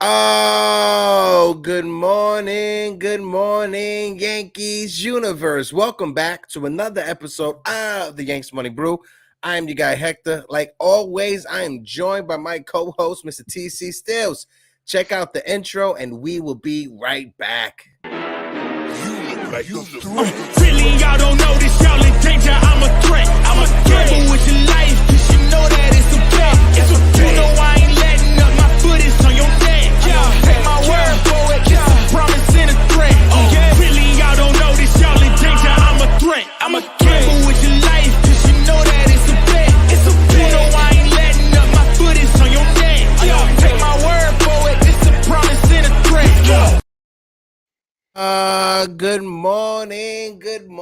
Oh, good morning, Yankees universe. Welcome back to another episode of the Yankees Morning Brew. I am your guy, Hector. Like always, I am joined by my co-host, Mr. TC Stills. Check out the intro, and we will be right back. Really, y'all don't know this, y'all in danger. I'm a threat. I'm a gamble with your life, cause you know that it's okay. It's okay. You know I ain't letting up, my foot is on your neck. Take my word for it, just a promise and a threat. Really, y'all don't know this, y'all in danger. I'm a threat. I'm a gamble with your life, cause you know that it's a bet. It's a bet. You know I ain't letting up, my foot is on your neck. Take my word for it, just a promise and a threat. Good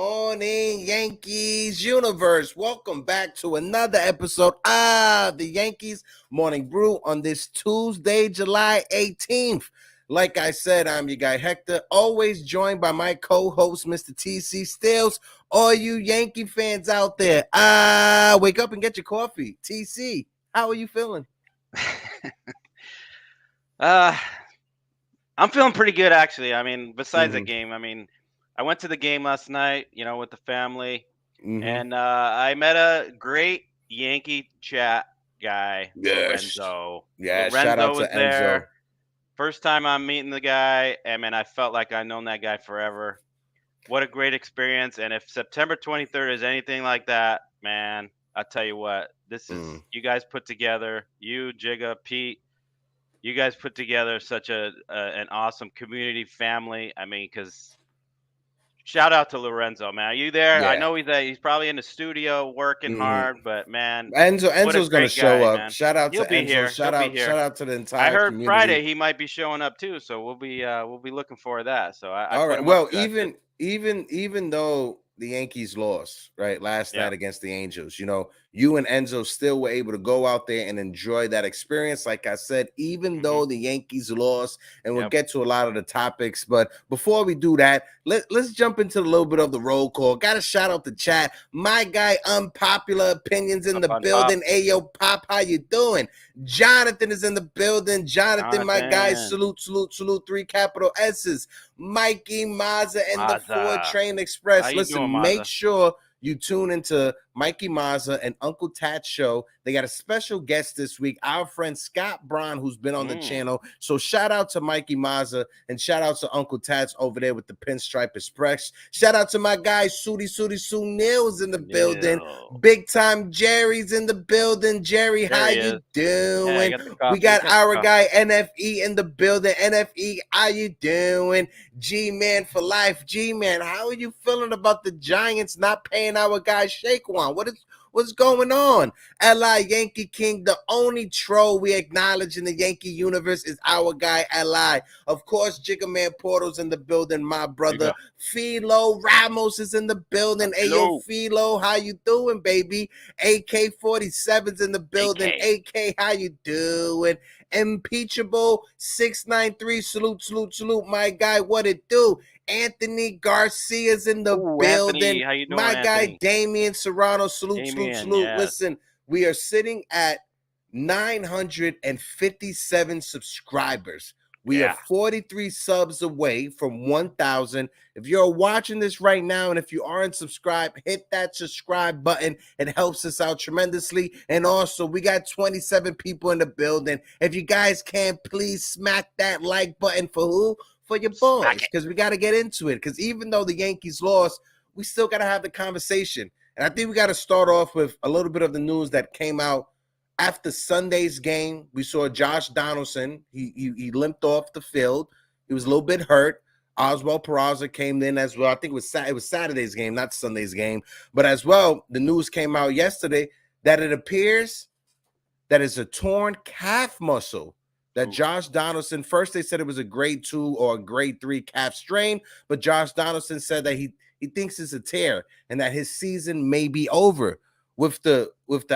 morning, Yankees universe. Welcome back to another episode of the Yankees Morning Brew on this Tuesday, July 18th. Like I said, I'm your guy, Hector, always joined by my co-host, Mr. TC Stills. All you Yankee fans out there, wake up and get your coffee. TC, how are you feeling? I'm feeling pretty good, actually. I mean, besides the game, I mean, I went to the game last night, with the family, and I met a great Yankee chat guy, Lorenzo. Yeah, Lorenzo shout out was to there. Enzo. First time I'm meeting the guy, and man, I felt like I've known that guy forever. What a great experience! And if September 23rd is anything like that, man, I'll tell you what, this is you guys put together, you, Jigga, Pete. You guys put together such an awesome community family. I mean, because shout out to Lorenzo, man. Are you there? Yeah. I know he's probably in the studio working hard, but man, Enzo's going to show up. Man. Shout out He'll to be Enzo. here. Shout out to the entire I heard community. Friday he might be showing up too, so we'll be looking for that. So all right. Well, even though the Yankees lost last night against the Angels, you and Enzo still were able to go out there and enjoy that experience. Like I said, even though the Yankees lost, and we'll get to a lot of the topics, but before we do that, let's jump into a little bit of the roll call. Got to shout out the chat. My guy, Unpopular Opinions in the building. Hey, yo, Pop, how you doing? Jonathan is in the building. Jonathan, my guy, salute, 3 capital S's. Mikey Mazza and the 4 Train Express. Listen, make sure you tune into Mikey Mazza and Uncle Tat's show. They got a special guest this week, our friend Scott Braun, who's been on the channel. So shout out to Mikey Mazza and shout out to Uncle Tat's over there with the Pinstripe Express. Shout out to my guy Sooty Sue Neil's in the building. Big Time Jerry's in the building. Jerry, how you doing? We got our guy NFE in the building. NFE, how you doing? G-Man for life. G-Man, how are you feeling about the Giants not paying our guy Shaquan? What's going on? Li Yankee King, the only troll we acknowledge in the Yankee universe is our guy Li. Of course, Jigga Man Portal's in the building, my brother. Philo Ramos is in the building. Hey, yo, Philo, how you doing, baby? AK-47's in the building. AK, how you doing? Impeachable 693, salute, my guy, what it do? Anthony Garcia's in the building. Anthony, how you doing, my guy Anthony? Damian Serrano, salute. Yeah. Listen, we are sitting at 957 subscribers. We are 43 subs away from 1,000. If you're watching this right now and if you aren't subscribed, hit that subscribe button. It helps us out tremendously. And also, we got 27 people in the building. If you guys can, please smack that like button for who? For your boys, because we got to get into it. Because even though the Yankees lost, we still got to have the conversation. And I think we got to start off with a little bit of the news that came out after Sunday's game. We saw Josh Donaldson. He limped off the field. He was a little bit hurt. Oswald Peraza came in as well. I think it was Saturday's game, not Sunday's game. But as well, the news came out yesterday that it appears that it's a torn calf muscle that Josh Donaldson, first they said it was a grade 2 or a grade 3 calf strain, but Josh Donaldson said that he thinks it's a tear and that his season may be over. With the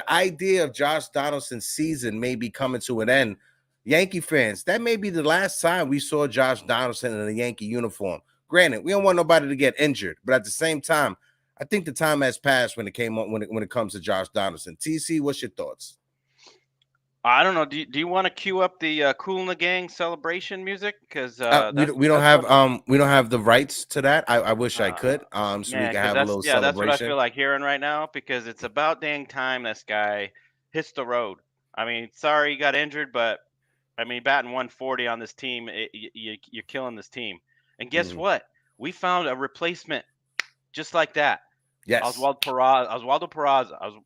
idea of Josh Donaldson's season maybe coming to an end, Yankee fans, that may be the last time we saw Josh Donaldson in a Yankee uniform. Granted, we don't want nobody to get injured, but at the same time, I think the time has passed when it comes to Josh Donaldson. TC, what's your thoughts? I don't know. Do you want to cue up the Kool in the Gang celebration music? Because we don't have the rights to that. I wish I could. So we man, can because have a little that's what I celebration. feel like hearing right now. Because it's about dang time this guy hits the road. I mean, sorry he got injured, but I mean, batting 140 on this team, you're killing this team. And guess what? We found a replacement just like that. Yes. Oswaldo Peraza.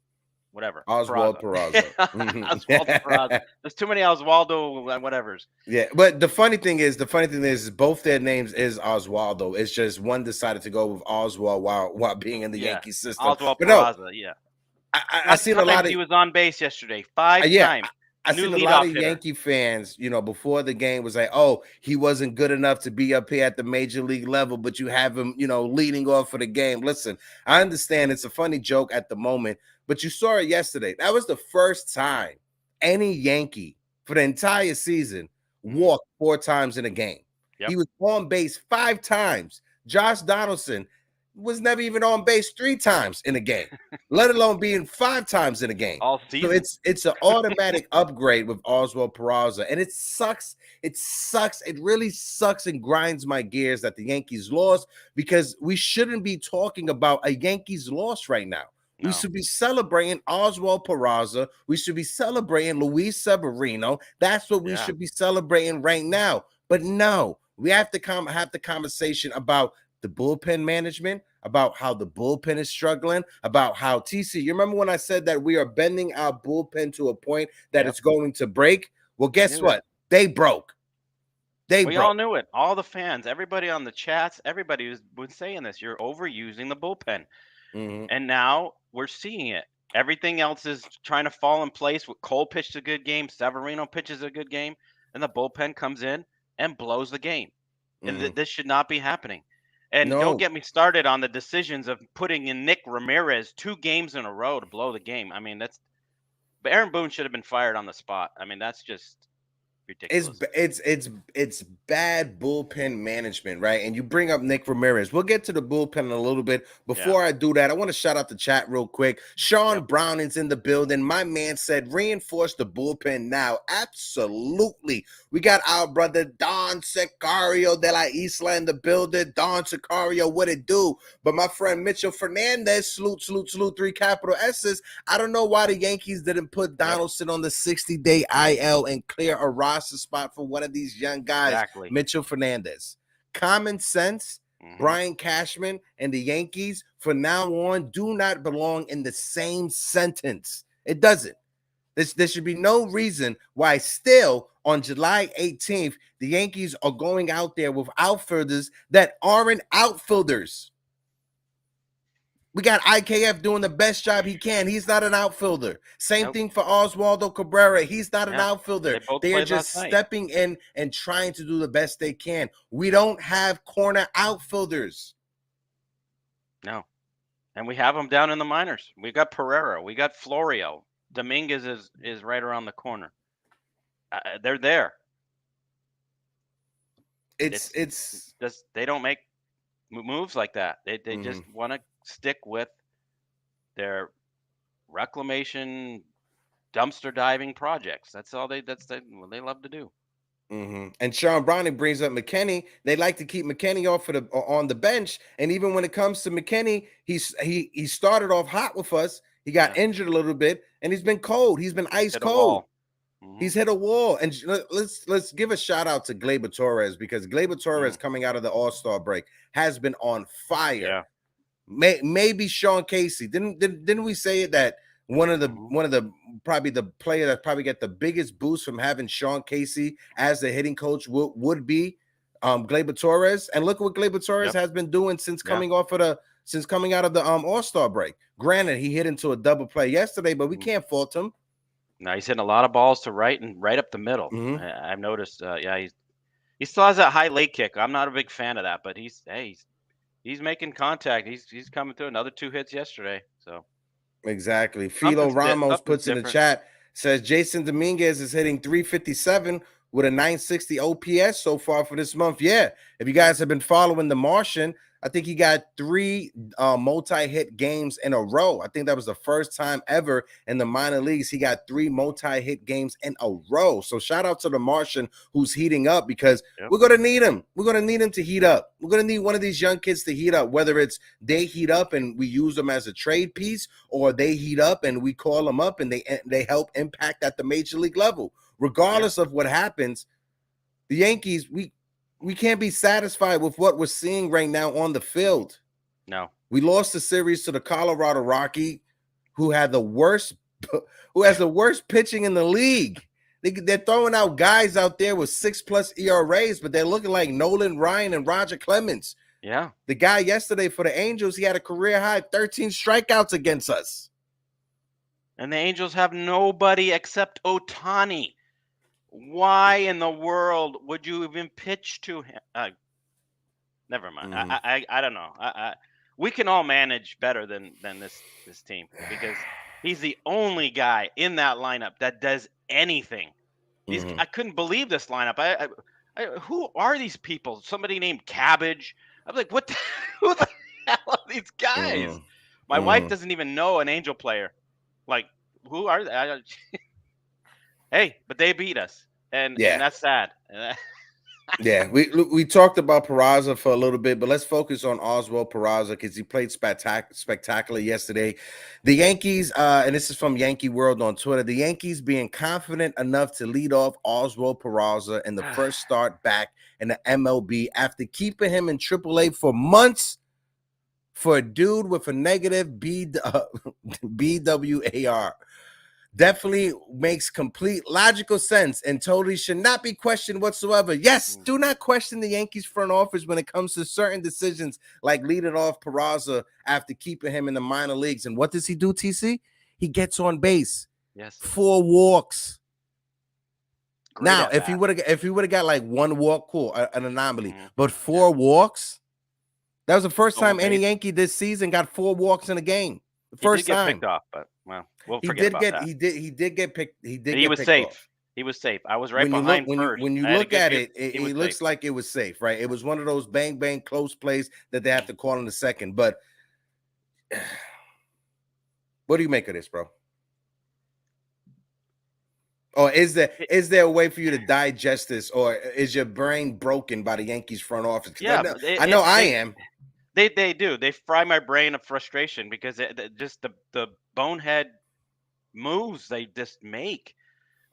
Whatever. Oswald Peraza. Oswaldo Peraza. There's too many Oswaldo whatevers. Yeah, but the funny thing is both their names is Oswaldo. It's just one decided to go with Oswald while being in the Yankee system. Oswald but Peraza, no, yeah. I seen a lot of he was on base yesterday 5 times. I seen a lot of Yankee fans, before the game was like, oh, he wasn't good enough to be up here at the major league level, but you have him, leading off for the game. Listen, I understand it's a funny joke at the moment, but you saw it yesterday. That was the first time any Yankee for the entire season walked 4 times in a game. Yep. He was on base 5 times. Josh Donaldson was never even on base 3 times in a game, let alone being 5 times in a game. All season. So it's an automatic upgrade with Oswald Peraza, and it sucks. It sucks. It really sucks and grinds my gears that the Yankees lost, because we shouldn't be talking about a Yankees loss right now. No. We should be celebrating Oswald Peraza. We should be celebrating Luis Severino. That's what we should be celebrating right now. But no, we have to have the conversation about the bullpen management, about how the bullpen is struggling, about how TC, you remember when I said that we are bending our bullpen to a point that it's going to break? Well, guess what? They broke. We all knew it. All the fans, everybody on the chats, everybody was saying this. You're overusing the bullpen. And now we're seeing it. Everything else is trying to fall in place. Cole pitched a good game. Severino pitches a good game. And the bullpen comes in and blows the game. And this should not be happening. And don't get me started on the decisions of putting in Nick Ramirez 2 games in a row to blow the game. I mean, but Aaron Boone should have been fired on the spot. I mean, that's just ridiculous. It's bad bullpen management, right? And you bring up Nick Ramirez. We'll get to the bullpen in a little bit. Before I do that, I want to shout out the chat real quick. Sean Brown is in the building. My man said, reinforce the bullpen now. Absolutely. We got our brother Don Sicario de la Isla in the building. Don Sicario, what it do? But my friend Mitchell Fernandez, salute, 3 capital S's. I don't know why the Yankees didn't put Donaldson on the 60-day IL and clear a roster spot for one of these young guys. Mitchell Fernandez. Common sense. Brian Cashman and the Yankees from now on do not belong in the same sentence. It doesn't. There should be no reason why still on July 18th, the Yankees are going out there with outfielders that aren't outfielders. We got IKF doing the best job he can. He's not an outfielder. Same thing for Oswaldo Cabrera. He's not an outfielder. They are just stepping in and trying to do the best they can. We don't have corner outfielders. No. And we have them down in the minors. We got Pereira. We got Florio. Dominguez is right around the corner. They're there. It's just they don't make moves like that. They just want to stick with their reclamation, dumpster diving projects. That's all what they love to do. And Sean Browning brings up McKinney. They like to keep McKinney on the bench, and even when it comes to McKinney, he started off hot with us. He got injured a little bit, and he's been cold. He's been ice cold. He's hit a wall. And let's give a shout out to Gleyber Torres, because Gleyber Torres coming out of the All-Star break has been on fire. Maybe Sean Casey. Didn't we say it that one of the probably the player that probably get the biggest boost from having Sean Casey as the hitting coach would be Gleyber Torres? And look what Gleyber Torres has been doing since coming out of the All-Star break. Granted, he hit into a double play yesterday, but we can't fault him. No, he's hitting a lot of balls to right and right up the middle. I've noticed. He still has that high leg kick. I'm not a big fan of that, but he's making contact. He's coming through. Another 2 hits yesterday. So exactly. Philo Ramos puts in the chat, says Jason Dominguez is hitting 357 with a 960 OPS so far for this month. Yeah, if you guys have been following The Martian, I think he got 3 multi-hit games in a row. I think that was the first time ever in the minor leagues he got 3 multi-hit games in a row. So shout out to the Martian who's heating up, because we're going to need him. We're going to need him to heat up. We're going to need one of these young kids to heat up, whether it's they heat up and we use them as a trade piece, or they heat up and we call them up and they help impact at the major league level. Regardless of what happens, the Yankees, we can't be satisfied with what we're seeing right now on the field. No. We lost the series to the Colorado Rocky, who has the worst pitching in the league. They're throwing out guys out there with 6+ ERAs, but they're looking like Nolan Ryan and Roger Clemens. Yeah. The guy yesterday for the Angels, he had a career high 13 strikeouts against us. And the Angels have nobody except Ohtani. Why in the world would you even pitch to him? Never mind. I don't know. We can all manage better than this team, because he's the only guy in that lineup that does anything. I couldn't believe this lineup. Who are these people? Somebody named Cabbage. I'm like, what? Who the hell are these guys? My wife doesn't even know an Angel player. Like, who are they? Hey, but they beat us, and that's sad. Yeah, we talked about Peraza for a little bit, but let's focus on Oswald Peraza, because he played spectacular yesterday. The Yankees, and this is from Yankee World on Twitter, the Yankees being confident enough to lead off Oswald Peraza in the first start back in the MLB after keeping him in AAA for months for a dude with a negative BWAR. Definitely makes complete logical sense and totally should not be questioned whatsoever. Yes, do not question the Yankees front office when it comes to certain decisions, like leading off Peraza after keeping him in the minor leagues. And what does he do, TC? He gets on base. Yes. 4 walks. Great now, if he would have got like 1 walk, cool, an anomaly. But 4 walks, that was the first time any Yankee this season got 4 walks in a game. The first time. He did get picked off, but well, we'll forget about that. He did get picked. He was safe. Off. He was safe. I was right behind first. When you look at it, it looks like it was safe, right? It was one of those bang bang close plays that they have to call in the second. But what do you make of this, bro? Or is there a way for you to digest this, or is your brain broken by the Yankees front office? Yeah, I am. They do. They fry my brain of frustration, because just the bonehead moves they just make.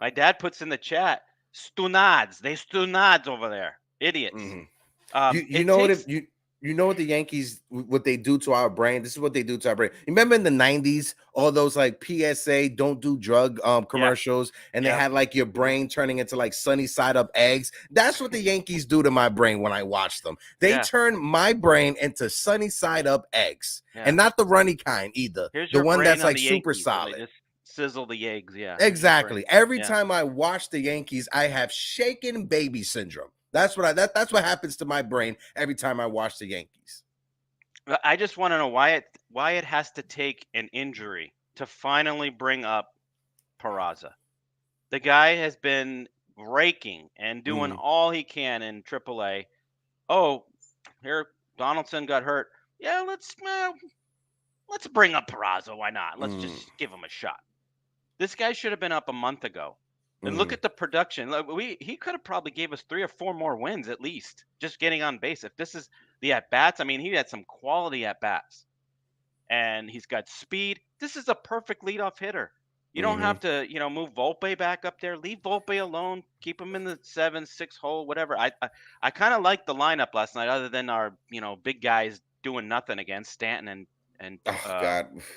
My dad puts in the chat, stunads. They stunads over there. Idiots. You know what the Yankees, what they do to our brain? This is what they do to our brain. Remember in the 90s, all those like PSA, don't do drug commercials, and they had like your brain turning into like sunny side up eggs. That's what the Yankees do to my brain when I watch them. They turn my brain into sunny side up eggs, and not the runny kind either. Here's the one that's like the super Yankees, solid. Just sizzle the eggs, Exactly. Every time I watch the Yankees, I have shaken baby syndrome. That's what happens to my brain every time I watch the Yankees. I just want to know why it has to take an injury to finally bring up Peraza. The guy has been raking and doing all he can in AAA. Oh, here Donaldson got hurt. Yeah, let's bring up Peraza. Why not? Let's just give him a shot. This guy should have been up a month ago. And look at the production. He could have probably gave us 3 or 4 more wins at least, just getting on base. If this is the at-bats, I mean, he had some quality at-bats. And he's got speed. This is a perfect leadoff hitter. You don't have to, move Volpe back up there. Leave Volpe alone. Keep him in the 7-6 hole, whatever. I kind of liked the lineup last night, other than our, big guys doing nothing against Stanton and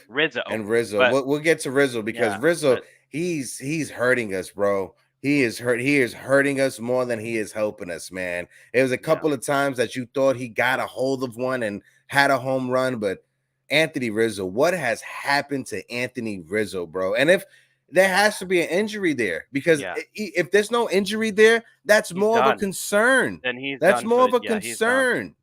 Rizzo. And Rizzo. But we'll get to Rizzo, because Rizzo, he's hurting us, bro. He is hurting us more than he is helping us, man. It was a couple of times that you thought he got a hold of one and had a home run, but Anthony Rizzo, what has happened to Anthony Rizzo, bro? And if there has to be an injury there, because if there's no injury there, that's more of a concern. That's more of a concern.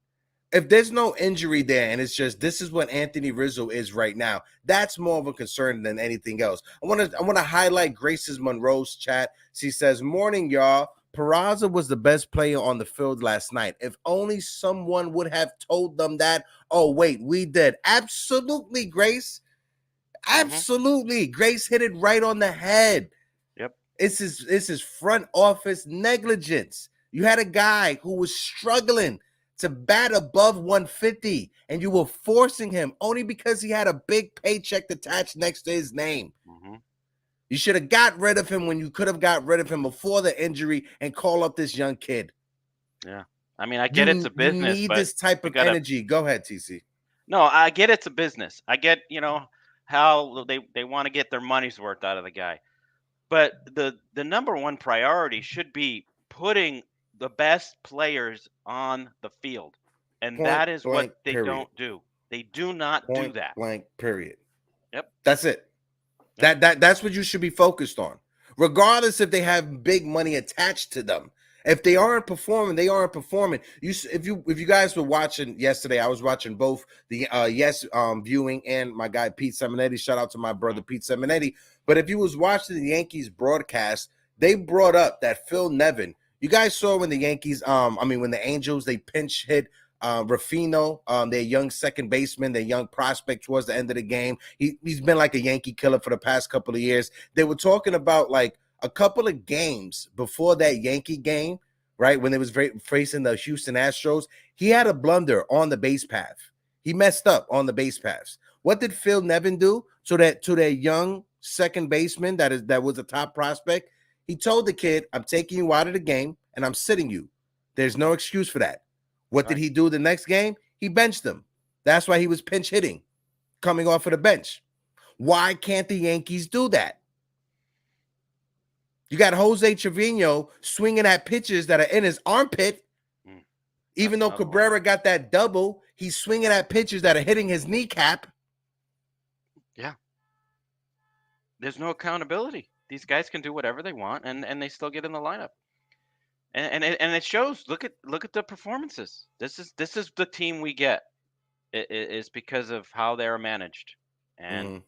If there's no injury there, and it's just this is what Anthony Rizzo is right now, that's more of a concern than anything else. I want to highlight Grace's Monroe's chat. She says, "Morning, y'all. Peraza was the best player on the field last night. If only someone would have told them that. Oh, wait, we did. Absolutely, Grace. Absolutely. Grace hit it right on the head. Yep. It's his front office negligence. You had a guy who was struggling to bat above 150, and you were forcing him only because he had a big paycheck attached next to his name. You should have got rid of him when you could have got rid of him before the injury and call up this young kid. Yeah. I mean, I get it's a business. You need but this type of energy. Go ahead, TC. No, I get it's a business. I get, how they want to get their money's worth out of the guy. But the number one priority should be putting the best players on the field. And that is what they don't do. They do not do that. Blank, period. Yep. That's it. That's what you should be focused on, regardless if they have big money attached to them. If they aren't performing, they aren't performing. If you guys were watching yesterday, I was watching both the viewing and my guy Pete Seminetti. Shout out to my brother Pete Seminetti. But if you was watching the Yankees broadcast, they brought up that Phil Nevin. You guys saw when the Yankees, when the Angels, they pinch hit Ruffino, their young second baseman, their young prospect towards the end of the game. He's been like a Yankee killer for the past couple of years. They were talking about like a couple of games before that Yankee game, right, when they was facing the Houston Astros. He had a blunder on the base path. He messed up on the base paths. What did Phil Nevin do to that young second baseman that was a top prospect? He told the kid, I'm taking you out of the game and I'm sitting you. There's no excuse for that. What did he do the next game? He benched him. That's why he was pinch hitting, coming off of the bench. Why can't the Yankees do that? You got Jose Trevino swinging at pitches that are in his armpit. Even though Cabrera got that double, he's swinging at pitches that are hitting his kneecap. Yeah. There's no accountability. These guys can do whatever they want, and they still get in the lineup. And it shows. Look at the performances. This is the team we get. It is because of how they're managed, and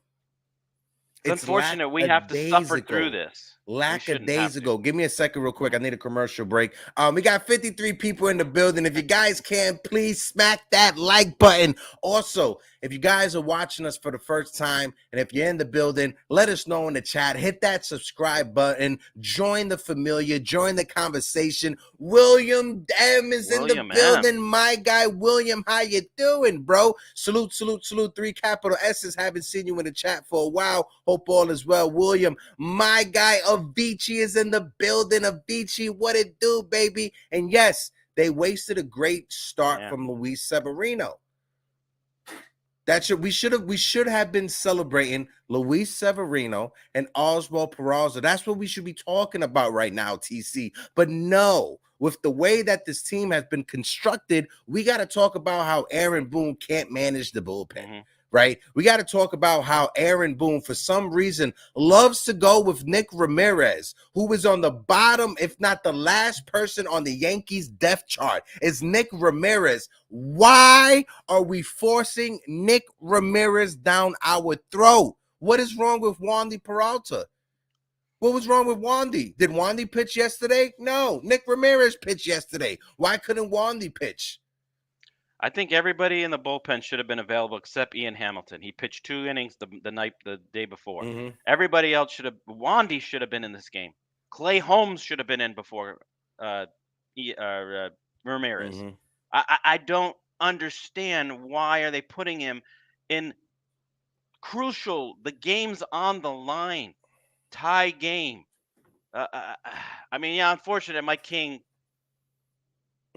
it's unfortunate we have to suffer through this. Lackadaisical. Give me a second real quick. I need a commercial break. We got 53 people in the building. If you guys can, please smack that like button. Also, if you guys are watching us for the first time, and if you're in the building, let us know in the chat. Hit that subscribe button. Join the familiar. Join the conversation. William M is in the building. My guy, William, how you doing, bro? Salute, salute, salute. 3 capital S's. Haven't seen you in the chat for a while. Hope all is well. William, my guy, Avicii is in the building. Avicii, what it do, baby? And yes, they wasted a great start from Luis Severino. We should have been celebrating Luis Severino and Oswald Peraza. That's what we should be talking about right now, TC. But no, with the way that this team has been constructed, we got to talk about how Aaron Boone can't manage the bullpen. Right? We got to talk about how Aaron Boone, for some reason, loves to go with Nick Ramirez, who was on the bottom, if not the last person on the Yankees depth chart. Is Nick Ramirez. Why are we forcing Nick Ramirez down our throat? What is wrong with Wandy Peralta? What was wrong with Wandy? Did Wandy pitch yesterday? No. Nick Ramirez pitched yesterday. Why couldn't Wandy pitch? I think everybody in the bullpen should have been available except Ian Hamilton. He pitched 2 innings the day before. Everybody else should have. Wandy should have been in this game. Clay Holmes should have been in before Ramirez. I don't understand why are they putting him in crucial. The game's on the line, tie game. Unfortunate. Mike King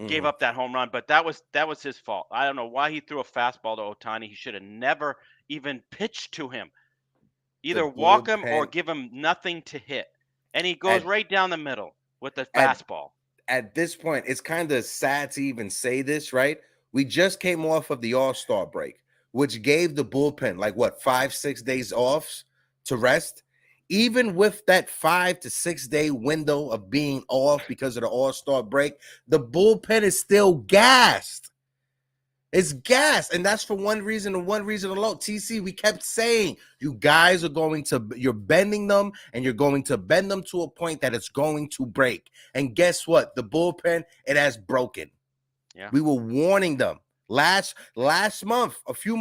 gave up that home run, but that was his fault. I don't know why he threw a fastball to Ohtani. He should have never even pitched to him. Either walk him or give him nothing to hit. And he goes right down the middle with the fastball. At this point, it's kind of sad to even say this, right? We just came off of the All-Star break, which gave the bullpen 5-6 days off to rest. Even with that 5 to 6 day window of being off because of the All-Star break, the bullpen is still gassed. It's gas, and that's for one reason and one reason alone. TC, we kept saying you guys are you're bending them, and you're going to bend them to a point that it's going to break. And guess what? The bullpen, it has broken. Yeah. We were warning them last month, a few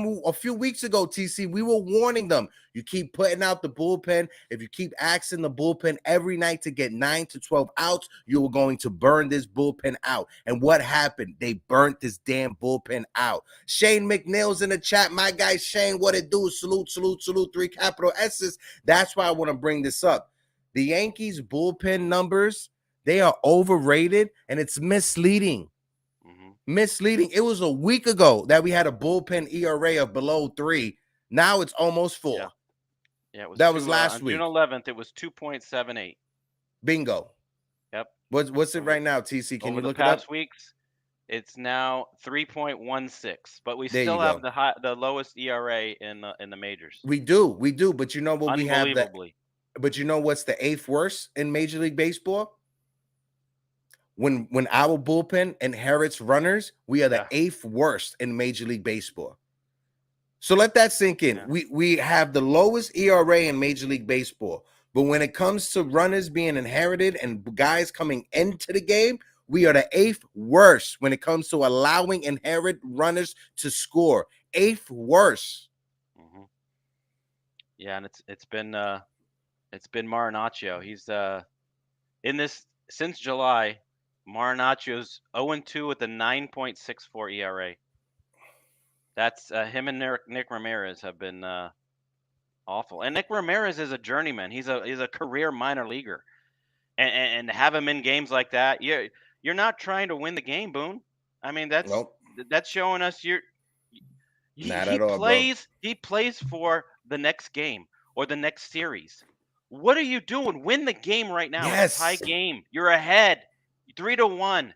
weeks ago, TC. We were warning them. You keep putting out the bullpen. If you keep asking the bullpen every night to get 9 to 12 outs, you are going to burn this bullpen out. And what happened? They burnt this damn bullpen out. Shane McNeil's in the chat. My guy Shane, what it do? Salute, 3 capital S's. That's why I want to bring this up. The Yankees bullpen numbers, they are overrated, and it's misleading. Misleading. It was a week ago that we had a bullpen ERA of below 3. Now it's almost 4. Yeah, it was that was last week. June 11th, it was 2.78. Bingo. Yep. What's it right now, TC? Can you look it up? Over the past weeks, it's now 3.16. But we still have the lowest ERA in the majors. We do. But you know what we have? But you know what's the 8th worst in Major League Baseball? When our bullpen inherits runners, we are the 8th worst in Major League Baseball. So let that sink in. Yeah. We have the lowest ERA in Major League Baseball. But when it comes to runners being inherited and guys coming into the game, we are the 8th worst when it comes to allowing inherit runners to score. 8th worst. Mm-hmm. Yeah, and it's been Marinaccio. He's in this since July. Marinaccio's 0-2 with a 9.64 ERA. That's him and Nick Ramirez have been awful. And Nick Ramirez is a journeyman. He's a career minor leaguer, and to have him in games like that, you're not trying to win the game, Boone. I mean, that's showing us he plays for the next game or the next series. What are you doing? Win the game right now. Yes. It's a tie game. You're ahead. 3-1.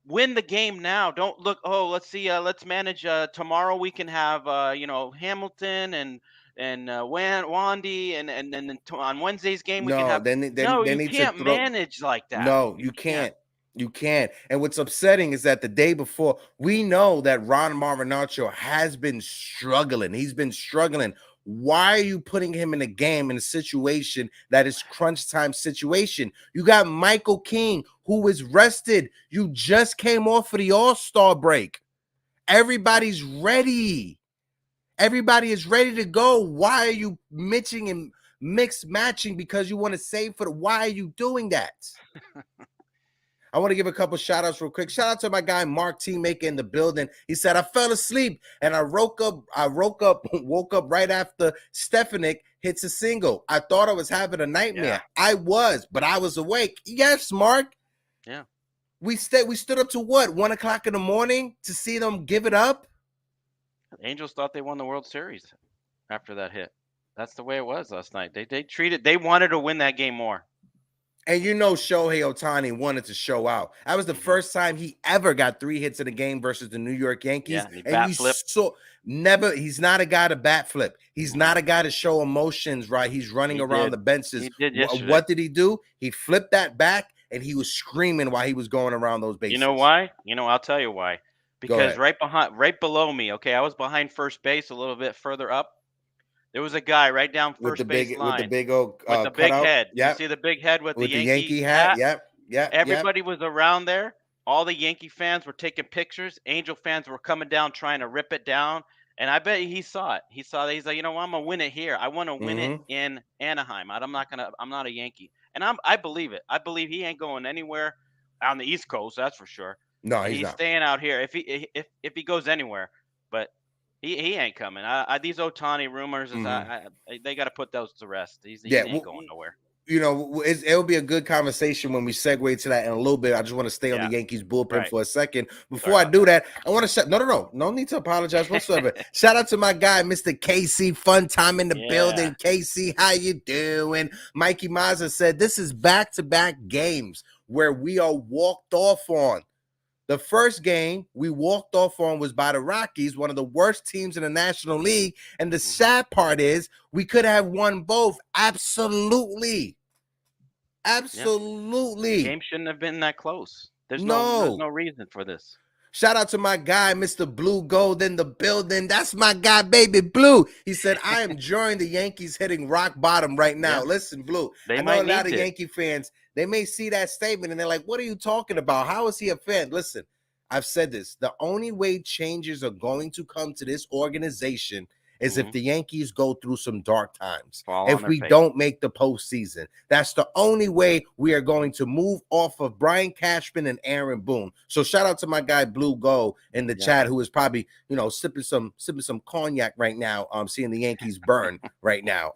Win the game now. Don't look. Oh, let's see. Let's manage. Tomorrow we can have Hamilton and Wandy and then on Wednesday's game we can have. You can't manage like that. No, you can't. You can't. And what's upsetting is that the day before, we know that Ron Marinaccio has been struggling. He's been struggling. Why are you putting him in a game in a situation that is crunch time situation? You got Michael King, who is rested. You just came off of the All-Star break. Everybody's ready. Everybody is ready to go. Why are you mixing and mix matching because you want to save for why are you doing that? I want to give a couple shout outs real quick. Shout out to my guy Mark Teamaker in the building. He said, I fell asleep and I woke up right after Stefanik hits a single. I thought I was having a nightmare. Yeah. I was, but I was awake. Yes, Mark. Yeah. We stood up to what? 1 o'clock in the morning to see them give it up. The Angels thought they won the World Series after that hit. That's the way it was last night. They wanted to win that game more. And you know Shohei Ohtani wanted to show out. That was the first time he ever got 3 hits in a game versus the New York Yankees. Yeah, he's not a guy to bat flip. He's not a guy to show emotions, right? He's running around the benches. He did yesterday. What did he do? He flipped that back and he was screaming while he was going around those bases. You know why? I'll tell you why. Because right below me, okay, I was behind first base a little bit further up. There was a guy right down first base line with the big old with the big head. Yep. You see the big head with the Yankee hat. Yep. Everybody was around there. All the Yankee fans were taking pictures. Angel fans were coming down trying to rip it down. And I bet he saw it. He's like, you know what? I'm gonna win it here. I want to win it in Anaheim. I'm not a Yankee. And I believe it. I believe he ain't going anywhere on the East Coast. That's for sure. No, he's not. Staying out here. If he goes anywhere, but. He ain't coming. These Ohtani rumors, they got to put those to rest. He ain't going nowhere. You know, it'll be a good conversation when we segue to that in a little bit. I just want to stay on the Yankees bullpen for a second. Before I do that, I want to no need to apologize whatsoever. Shout out to my guy, Mr. KC. Fun time in the building. KC, how you doing? Mikey Mazza said this is back-to-back games where we are walked off on. The first game we walked off on was by the Rockies, one of the worst teams in the National League. And the sad part is we could have won both. Absolutely. The game shouldn't have been that close. There's no reason for this. Shout out to my guy, Mr. Blue Gold in the building. That's my guy, Baby Blue. He said, I am enjoying the Yankees hitting rock bottom right now. Yeah. Listen, Blue, They I know might a lot need of it. Yankee fans, they may see that statement and they're like, what are you talking about? How is he a fan? Listen, I've said this. The only way changes are going to come to this organization is if the Yankees go through some dark times. Fall on If their we face. don't make the postseason, that's the only way we are going to move off of Brian Cashman and Aaron Boone. So shout out to my guy Blue Go in the chat, who is probably, you know, sipping some cognac right now, seeing the Yankees burn right now.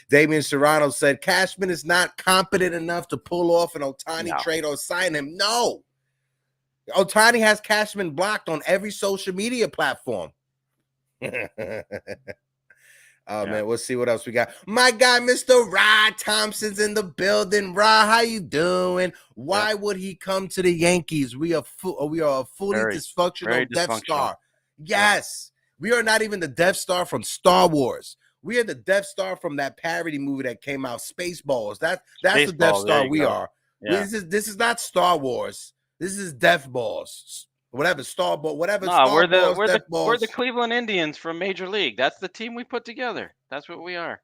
Damian Serrano said Cashman is not competent enough to pull off an Ohtani trade or sign him. No. Ohtani has Cashman blocked on every social media platform. Man, we'll see what else we got. My guy, Mr. Rod Thompson's in the building. Rod, how you doing? Why would he come to the Yankees? We are a fully dysfunctional Death Star. Yes, we are not even the Death Star from Star Wars. We are the Death Star from that parody movie that came out, Spaceballs. That's the Death Star we are. Yeah. This is not Star Wars. This is Death Balls. Whatever Star Ball, whatever. No, we're the Cleveland Indians from Major League. That's the team we put together. That's what we are.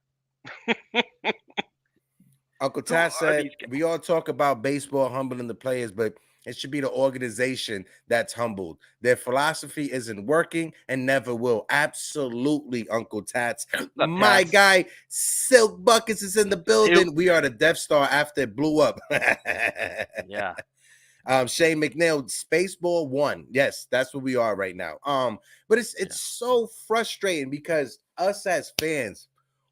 Uncle Tad said we all talk about baseball humbling the players, but it should be the organization that's humbled. Their philosophy isn't working and never will. Absolutely, Uncle Tats. My guy, Silk Buckets is in the building. We are the Death Star after it blew up. Yeah. Shane McNeil, Spaceball 1. Yes, that's what we are right now. But it's so frustrating because us as fans,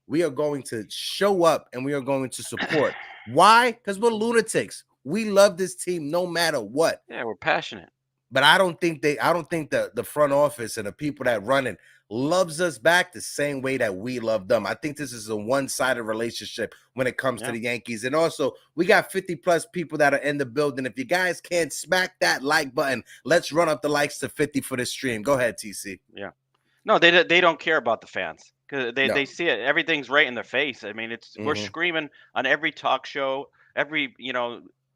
we are going to show up and we are going to support. Why? Because we're lunatics. We love this team no matter what. Yeah, we're passionate. But I don't think the front office and the people that run it loves us back the same way that we love them. I think this is a one-sided relationship when it comes to the Yankees. And also, we got 50 plus people that are in the building. If you guys can't smack that like button, let's run up the likes to 50 for the stream. Go ahead, TC. Yeah. No, they don't care about the fans because they see it. Everything's right in their face. I mean, we're screaming on every talk show, every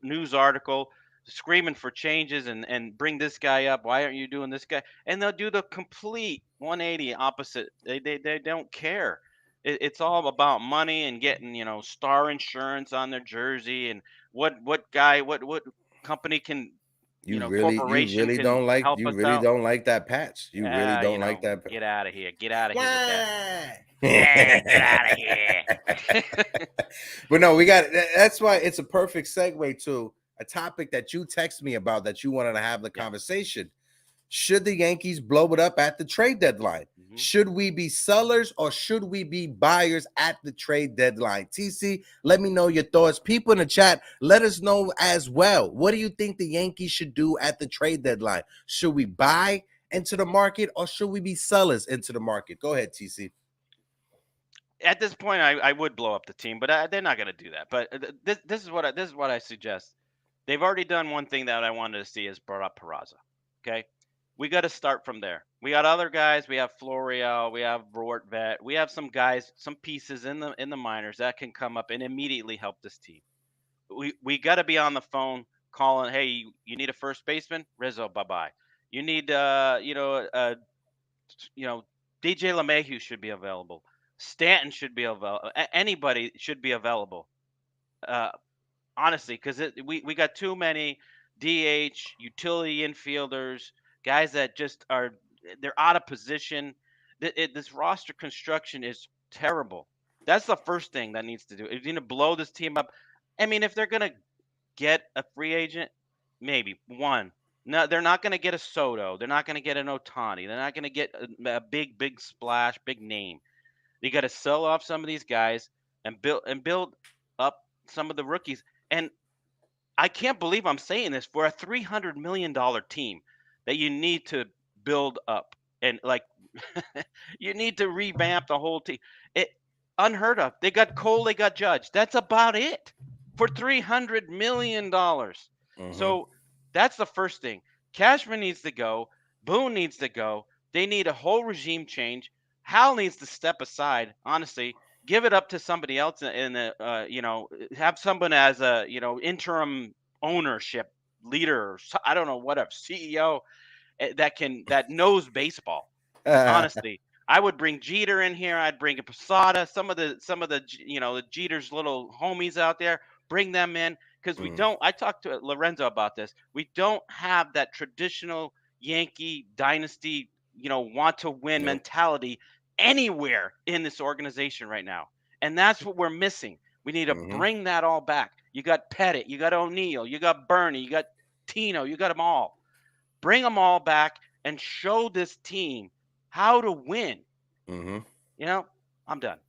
news article, screaming for changes and bring this guy up. Why aren't you doing this guy? And they'll do the complete 180 opposite. They don't care. It's all about money and getting star insurance on their jersey and what company can you really don't like that patch. You really don't like that patch. Get out of here. Get out of here with that. Yeah, get out of here. But no, that's why it's a perfect segue to a topic that you text me about that you wanted to have the conversation. Should the Yankees blow it up at the trade deadline? Should we be sellers or should we be buyers at the trade deadline? TC, let me know your thoughts. People in the chat, let us know as well. What do you think the Yankees should do at the trade deadline? Should we buy into the market or should we be sellers into the market? Go ahead, TC. At this point, I would blow up the team, but they're not going to do that. But this is what I suggest. They've already done one thing that I wanted to see is brought up Peraza. Okay, we got to start from there. We got other guys. We have Florial. We have Rortvet. We have some guys, some pieces in the minors that can come up and immediately help this team. We got to be on the phone calling. Hey, you need a first baseman? Rizzo, bye. You need DJ LeMahieu should be available. Stanton should be available. Anybody should be available. Honestly, because we got too many DH utility infielders, guys that just they're out of position. This roster construction is terrible. That's the first thing that needs to do. If you're going to blow this team up, I mean, if they're going to get a free agent, maybe one. No, they're not going to get a Soto. They're not going to get an Ohtani. They're not going to get a big splash, big name. You got to sell off some of these guys and build up some of the rookies. And I can't believe I'm saying this for a $300 million team that you need to build up and you need to revamp the whole team. It unheard of. They got Cole, they got Judge. That's about it for $300 million. So that's the first thing. Cashman needs to go. Boone needs to go. They need a whole regime change. Hal needs to step aside, honestly, give it up to somebody else in the, have someone as a, interim ownership leader, I don't know, whatever, CEO that knows baseball. Honestly, I would bring Jeter in here. I'd bring a Posada, some of the the Jeter's little homies out there. Bring them in because we don't. I talked to Lorenzo about this. We don't have that traditional Yankee dynasty, want to win Nope. mentality anywhere in this organization right now, and that's what we're missing. We need to bring that all back. You got Pettit, you got O'Neill, you got Bernie, you got Tino, you got them all. Bring them all back and show this team how to win. I'm done.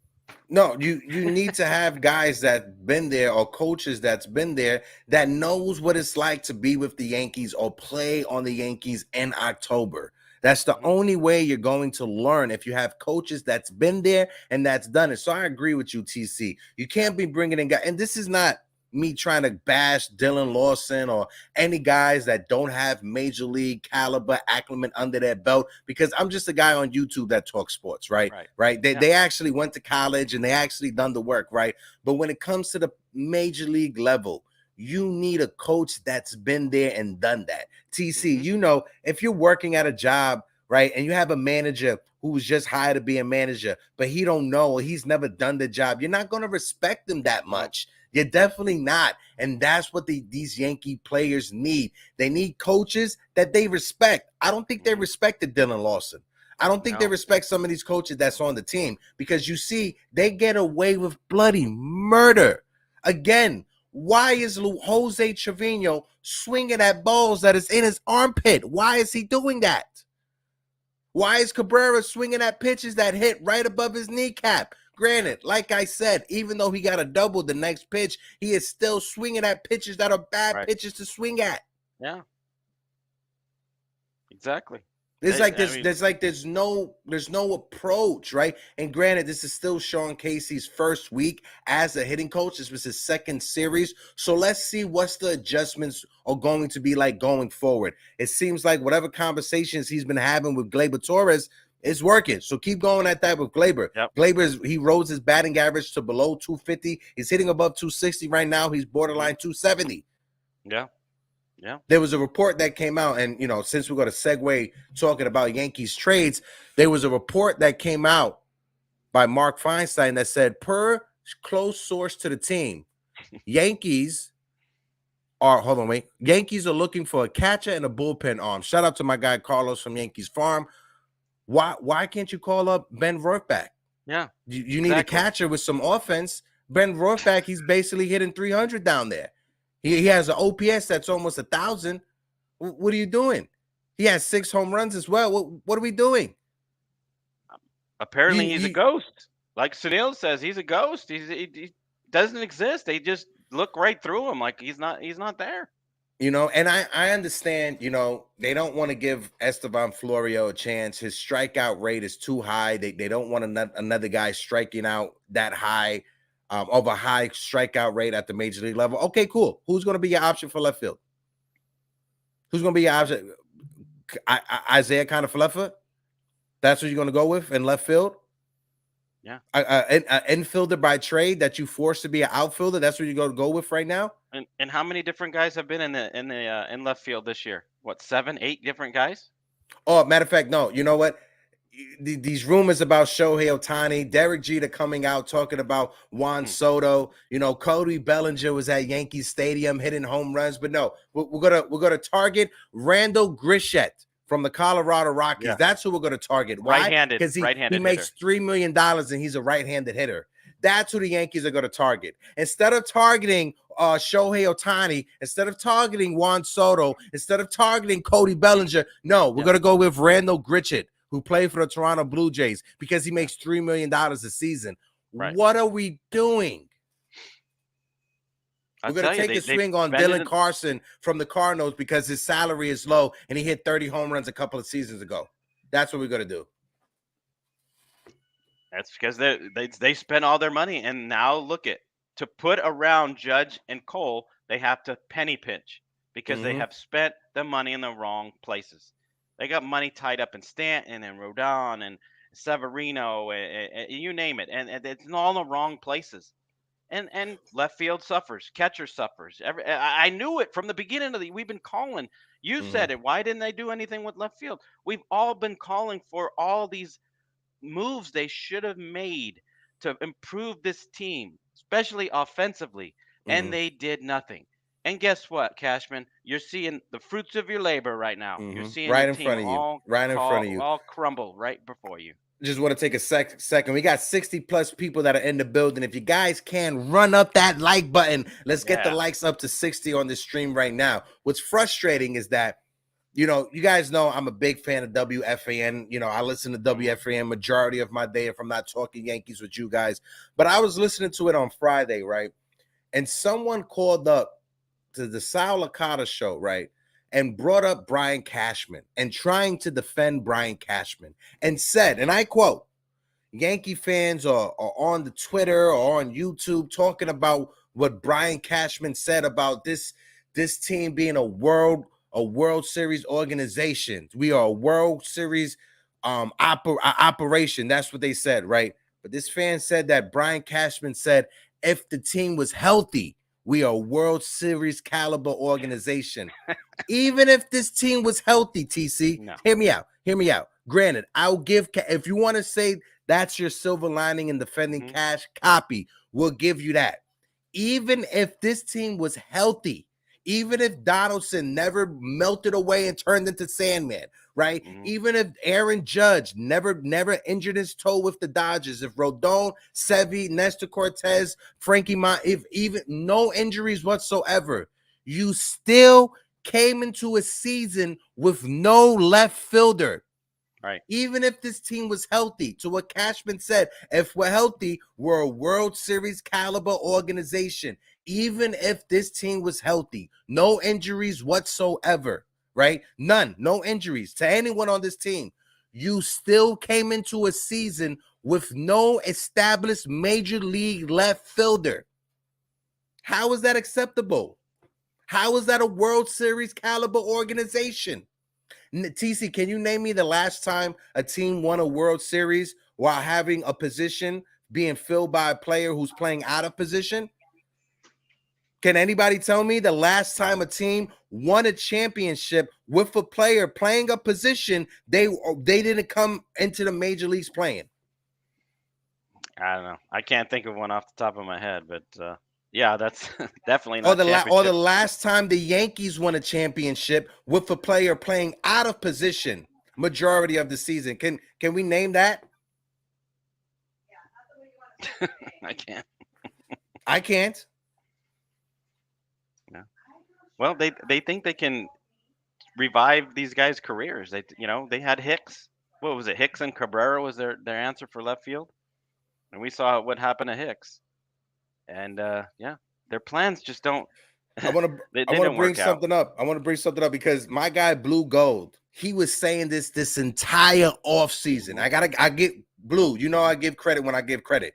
No, you need to have guys that been there or coaches that's been there that knows what it's like to be with the Yankees or play on the Yankees in October. That's the only way you're going to learn, if you have coaches that's been there and that's done it. So I agree with you, TC. You can't be bringing in guys, and this is not me trying to bash Dylan Lawson or any guys that don't have major league caliber acclimate under their belt, because I'm just a guy on YouTube that talks sports, right? They actually went to college and they actually done the work, right? But when it comes to the major league level, you need a coach that's been there and done that. TC, if you're working at a job, right, and you have a manager who was just hired to be a manager, but he don't know, or he's never done the job, you're not going to respect him that much. You're definitely not. And that's what these Yankee players need. They need coaches that they respect. I don't think they respected Dylan Lawson. I don't think they respect some of these coaches that's on the team, because you see, they get away with bloody murder. Again, why is Jose Trevino swinging at balls that is in his armpit? Why is he doing that? Why is Cabrera swinging at pitches that hit right above his kneecap? Granted, like I said, even though he got a double the next pitch, he is still swinging at pitches that are bad pitches to swing at. Yeah, exactly. There's no approach, right? And granted, this is still Sean Casey's first week as a hitting coach. This was his second series. So let's see what's the adjustments are going to be like going forward. It seems like whatever conversations he's been having with Gleyber Torres is working. So keep going at that with Gleyber. Gleyber, he rose his batting average to below 250. He's hitting above 260 right now. He's borderline 270. Yeah. There was a report that came out, and since we're going to segue talking about Yankees trades, there was a report that came out by Mark Feinstein that said, per close source to the team, Yankees are looking for a catcher and a bullpen arm. Shout out to my guy Carlos from Yankees Farm. Why can't you call up Ben Rothbach? Yeah, you need a catcher with some offense. Ben Rothbach, he's basically hitting 300 down there. He has an OPS that's almost 1,000. What are you doing? He has 6 home runs as well. What are we doing? Apparently, he's a ghost. Like Sunil says, he's a ghost. He doesn't exist. They just look right through him like he's not there. And I understand, they don't want to give Esteban Florio a chance. His strikeout rate is too high. They don't want another guy striking out that high. Of a high strikeout rate at the major league level. Okay, cool. Who's going to be your option for left field? Who's going to be your option? Isaiah Kiner-Falefa? That's what you're going to go with in left field? Yeah. An infielder by trade that you forced to be an outfielder? That's what you're going to go with right now? And how many different guys have been in left field this year? What, 7, 8 different guys? Oh, matter of fact, no. You know what? These rumors about Shohei Ohtani, Derek Jeter coming out talking about Juan Soto, Cody Bellinger was at Yankee Stadium hitting home runs, but no, we're gonna target Randall Grishett from the Colorado Rockies. Yeah. That's who we're gonna target. Why? Right-handed, because he right-handed makes $3 million and he's a right-handed hitter. That's who the Yankees are gonna target. Instead of targeting Shohei Ohtani, instead of targeting Juan Soto, instead of targeting Cody Bellinger, no, we're gonna go with Randall Grishett, who played for the Toronto Blue Jays, because he makes $3 million a season. Right. What are we doing? We're going to take a swing on Dylan Carson from the Cardinals because his salary is low and he hit 30 home runs a couple of seasons ago. That's what we're going to do. That's because they spent all their money, and now look at, to put around Judge and Cole, they have to penny pinch because they have spent the money in the wrong places. They got money tied up in Stanton and Rodon and Severino and you name it. And it's all in the wrong places. and left field suffers, catcher suffers. I knew it from the beginning of the. We've been calling. You Mhm. said it. Why didn't they do anything with left field? We've all been calling for all these moves they should have made to improve this team, especially offensively, and Mhm. they did nothing. And guess what, Cashman? You're seeing the fruits of your labor right now. You're Mhm. seeing your Right in team front of you. Right in front of you. all crumble right before you. Just want to take a second. We got 60 plus people that are in the building. If you guys can run up that like button, let's get the Yeah. likes up to 60 on the stream right now. What's frustrating is that, you guys know I'm a big fan of WFAN. I listen to WFAN majority of my day if I'm not talking Yankees with you guys. But I was listening to it on Friday, right? And someone called up to the Sal Licata show, right? And brought up Brian Cashman and trying to defend Brian Cashman and said, and I quote, Yankee fans are on the Twitter or on YouTube talking about what Brian Cashman said about this team being a World Series organization. We are a World Series operation. That's what they said, right? But this fan said that Brian Cashman said if the team was healthy, we are a World Series caliber organization. Even if this team was healthy, TC, No. hear me out. Hear me out. Granted, I'll give, if you want to say that's your silver lining in defending Cash, copy. We'll give you that. Even if this team was healthy, even if Donaldson never melted away and turned into Sandman, right? Even if Aaron Judge never injured his toe with the Dodgers, if Rodon, Sevy, Nestor Cortez, Frankie Mont, if even no injuries whatsoever, you still came into a season with no left fielder. Right. Even if this team was healthy, to what Cashman said, if we're healthy, we're a World Series caliber organization. Even if this team was healthy, no injuries whatsoever, right? None, no injuries to anyone on this team. You still came into a season with no established major league left fielder. How is that acceptable? How is that a World Series caliber organization? TC, can you name me the last time a team won a World Series while having a position being filled by a player who's playing out of position? Can anybody tell me the last time a team won a championship with a player playing a position they didn't come into the major leagues playing? I don't know. I can't think of one off the top of my head, but yeah, that's definitely not championship. Or the last time the Yankees won a championship with a player playing out of position majority of the season. Can we name that? I can't. I can't. Yeah. Well, they think they can revive these guys' careers. They had Hicks. What was it? Hicks and Cabrera was their answer for left field, and we saw what happened to Hicks. And yeah, their plans just don't. I want to they bring don't work out. something up. I want to bring something up because my guy Blue Gold, he was saying this entire off season. I get Blue. I give credit when I give credit.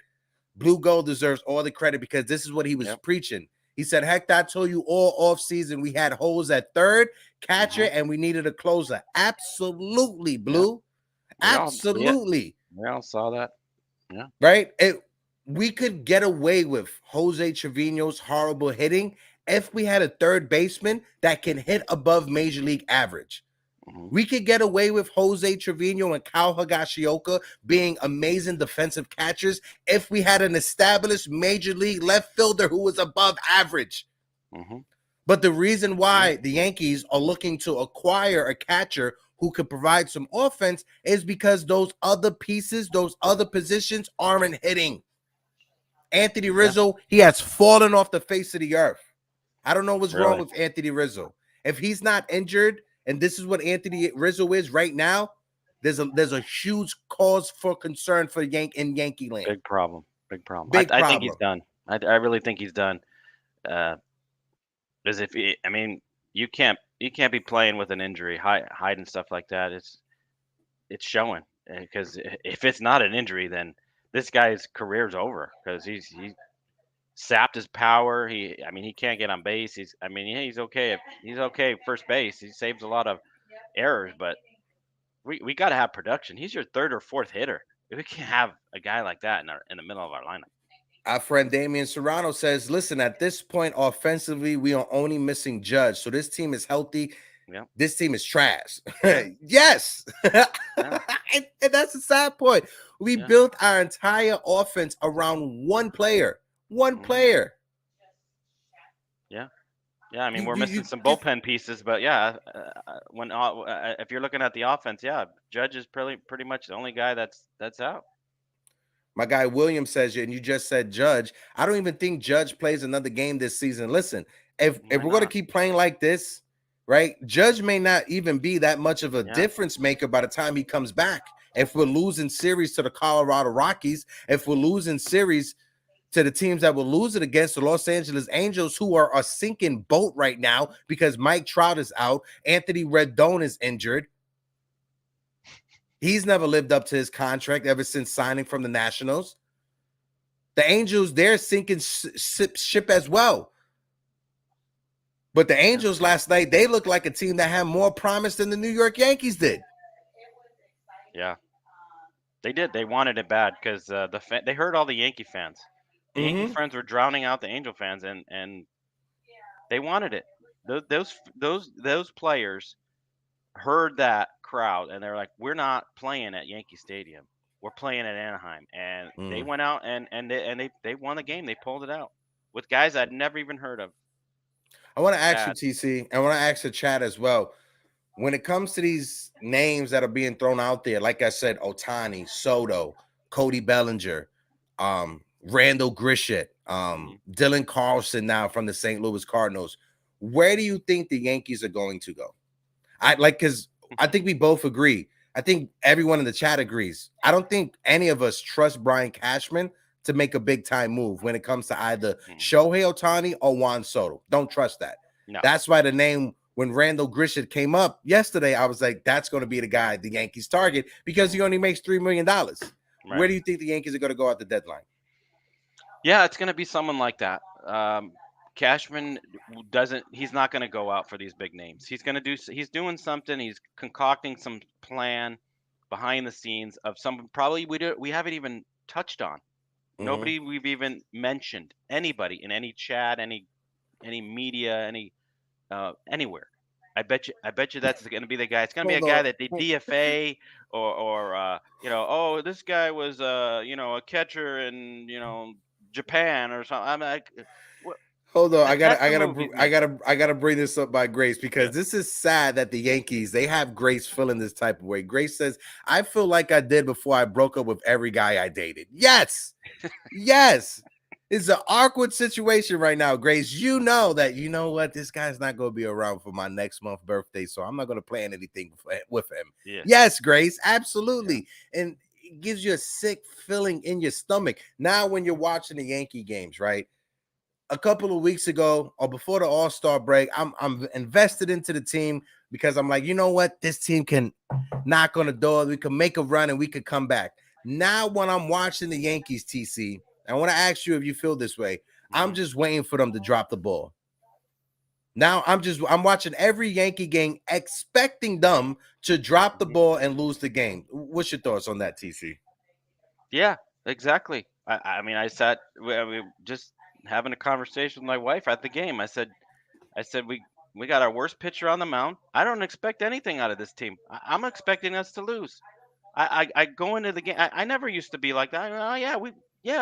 Blue Gold deserves all the credit because this is what he was preaching. He said, Hector, I told you all off season we had holes at third, catcher, and we needed a closer. Absolutely, Blue. Absolutely. We all saw that. Yeah. Right? We could get away with Jose Trevino's horrible hitting if we had a third baseman that can hit above major league average. We could get away with Jose Trevino and Kyle Higashioka being amazing defensive catchers if we had an established major league left fielder who was above average. But the reason why the Yankees are looking to acquire a catcher who could provide some offense is because those other pieces, those other positions aren't hitting. Anthony Rizzo, he has fallen off the face of the earth. I don't know what's wrong with Anthony Rizzo. If he's not injured, and this is what Anthony Rizzo is right now, there's a huge cause for concern for Yankee land. Big problem. I think he's done. I really think he's done. Because you can't be playing with an injury, hiding stuff like that. It's showing. Because if it's not an injury, then this guy's career's over. Because he's sapped his power. He can't get on base. He's okay. He's okay first base. He saves a lot of errors, but we got to have production. He's your third or fourth hitter. We can't have a guy like that in the middle of our lineup. Our friend Damian Serrano says, listen, at this point, offensively, we are only missing Judge. So this team is healthy. Yeah. This team is trash. Yeah. Yes. Yeah. And that's the sad point. We Yeah. built our entire offense around one player. One player. Yeah. Yeah, I mean, we're You missing some bullpen pieces, but yeah, when if you're looking at the offense, yeah, Judge is pretty much the only guy that's out. My guy William says, and you just said Judge. I don't even think Judge plays another game this season. Listen, if we're going to keep playing like this, right, Judge may not even be that much of a difference maker by the time he comes back. If we're losing series to the Colorado Rockies, if we're losing series to the teams that will lose it against the Los Angeles Angels, who are a sinking boat right now because Mike Trout is out, Anthony Rendon is injured. He's never lived up to his contract ever since signing from the Nationals. The Angels, they're sinking ship as well. But the Angels last night, they looked like a team that had more promise than the New York Yankees did. Yeah, they did. They wanted it bad because they heard all the Yankee fans. The Yankee fans were drowning out the Angel fans, and they wanted it. Those players heard that crowd, and they're like, "We're not playing at Yankee Stadium. We're playing at Anaheim." And they went out and they won the game. They pulled it out with guys I'd never even heard of. I want to ask you, TC, I want to ask the chat as well. When it comes to these names that are being thrown out there, like I said, Ohtani, Soto, Cody Bellinger, Randall Grisham, Dylan Carlson now from the St. Louis Cardinals, where do you think the Yankees are going to go? Because I think we both agree. I think everyone in the chat agrees. I don't think any of us trust Brian Cashman to make a big time move when it comes to either Shohei Ohtani or Juan Soto. Don't trust that. No. That's why the name, when Randall Grisham came up yesterday, I was like, that's going to be the guy the Yankees target because he only makes $3 million. Right. Where do you think the Yankees are going to go at the deadline? Yeah, it's going to be someone like that. Cashman he's not going to go out for these big names. He's doing something. He's concocting some plan behind the scenes of some probably we haven't even touched on. Nobody we've even mentioned, anybody in any chat, any media, anywhere. I bet you that's going to be the guy. It's going to be a guy that they DFA or this guy was a catcher in Japan or something. I'm like, what? Hold on, I gotta bring this up by Grace because this is sad that the Yankees, they have Grace feeling this type of way. Grace says, I feel like I did before I broke up with every guy I dated. Yes. It's an awkward situation right now, Grace. You know what? This guy's not going to be around for my next month's birthday, so I'm not going to plan anything with him. Yeah. Yes, Grace, absolutely. Yeah. And it gives you a sick feeling in your stomach. Now when you're watching the Yankee games, right? A couple of weeks ago or before the All-Star break, I'm invested into the team because I'm like, you know what? This team can knock on the door. We can make a run and we could come back. Now when I'm watching the Yankees, TC, I want to ask you if you feel this way. I'm just waiting for them to drop the ball. Now I'm watching every Yankee game expecting them to drop the ball and lose the game. What's your thoughts on that, TC? Yeah, exactly. I mean, I just having a conversation with my wife at the game. I said we got our worst pitcher on the mound. I don't expect anything out of this team. I'm expecting us to lose. I go into the game. I never used to be like that. We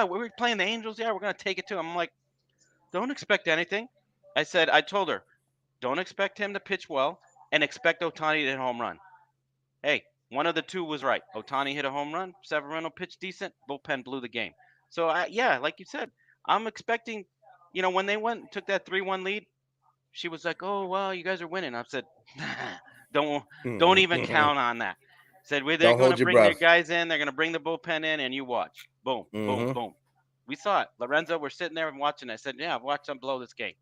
were playing the Angels. Yeah, we're gonna take it to them. I'm like, don't expect anything. I told her, don't expect him to pitch well and expect Ohtani to hit a home run. Hey, one of the two was right. Ohtani hit a home run. Severino pitched decent. Bullpen blew the game. So like you said, I'm expecting, when they took that 3-1 lead, she was like, "Oh, well, you guys are winning." I said, "Don't even count on that." Said they're going to bring their guys in. They're going to bring the bullpen in, and you watch. Boom, boom, boom. We saw it. Lorenzo, we're sitting there and watching. I said, "Yeah, I've watched them blow this game,"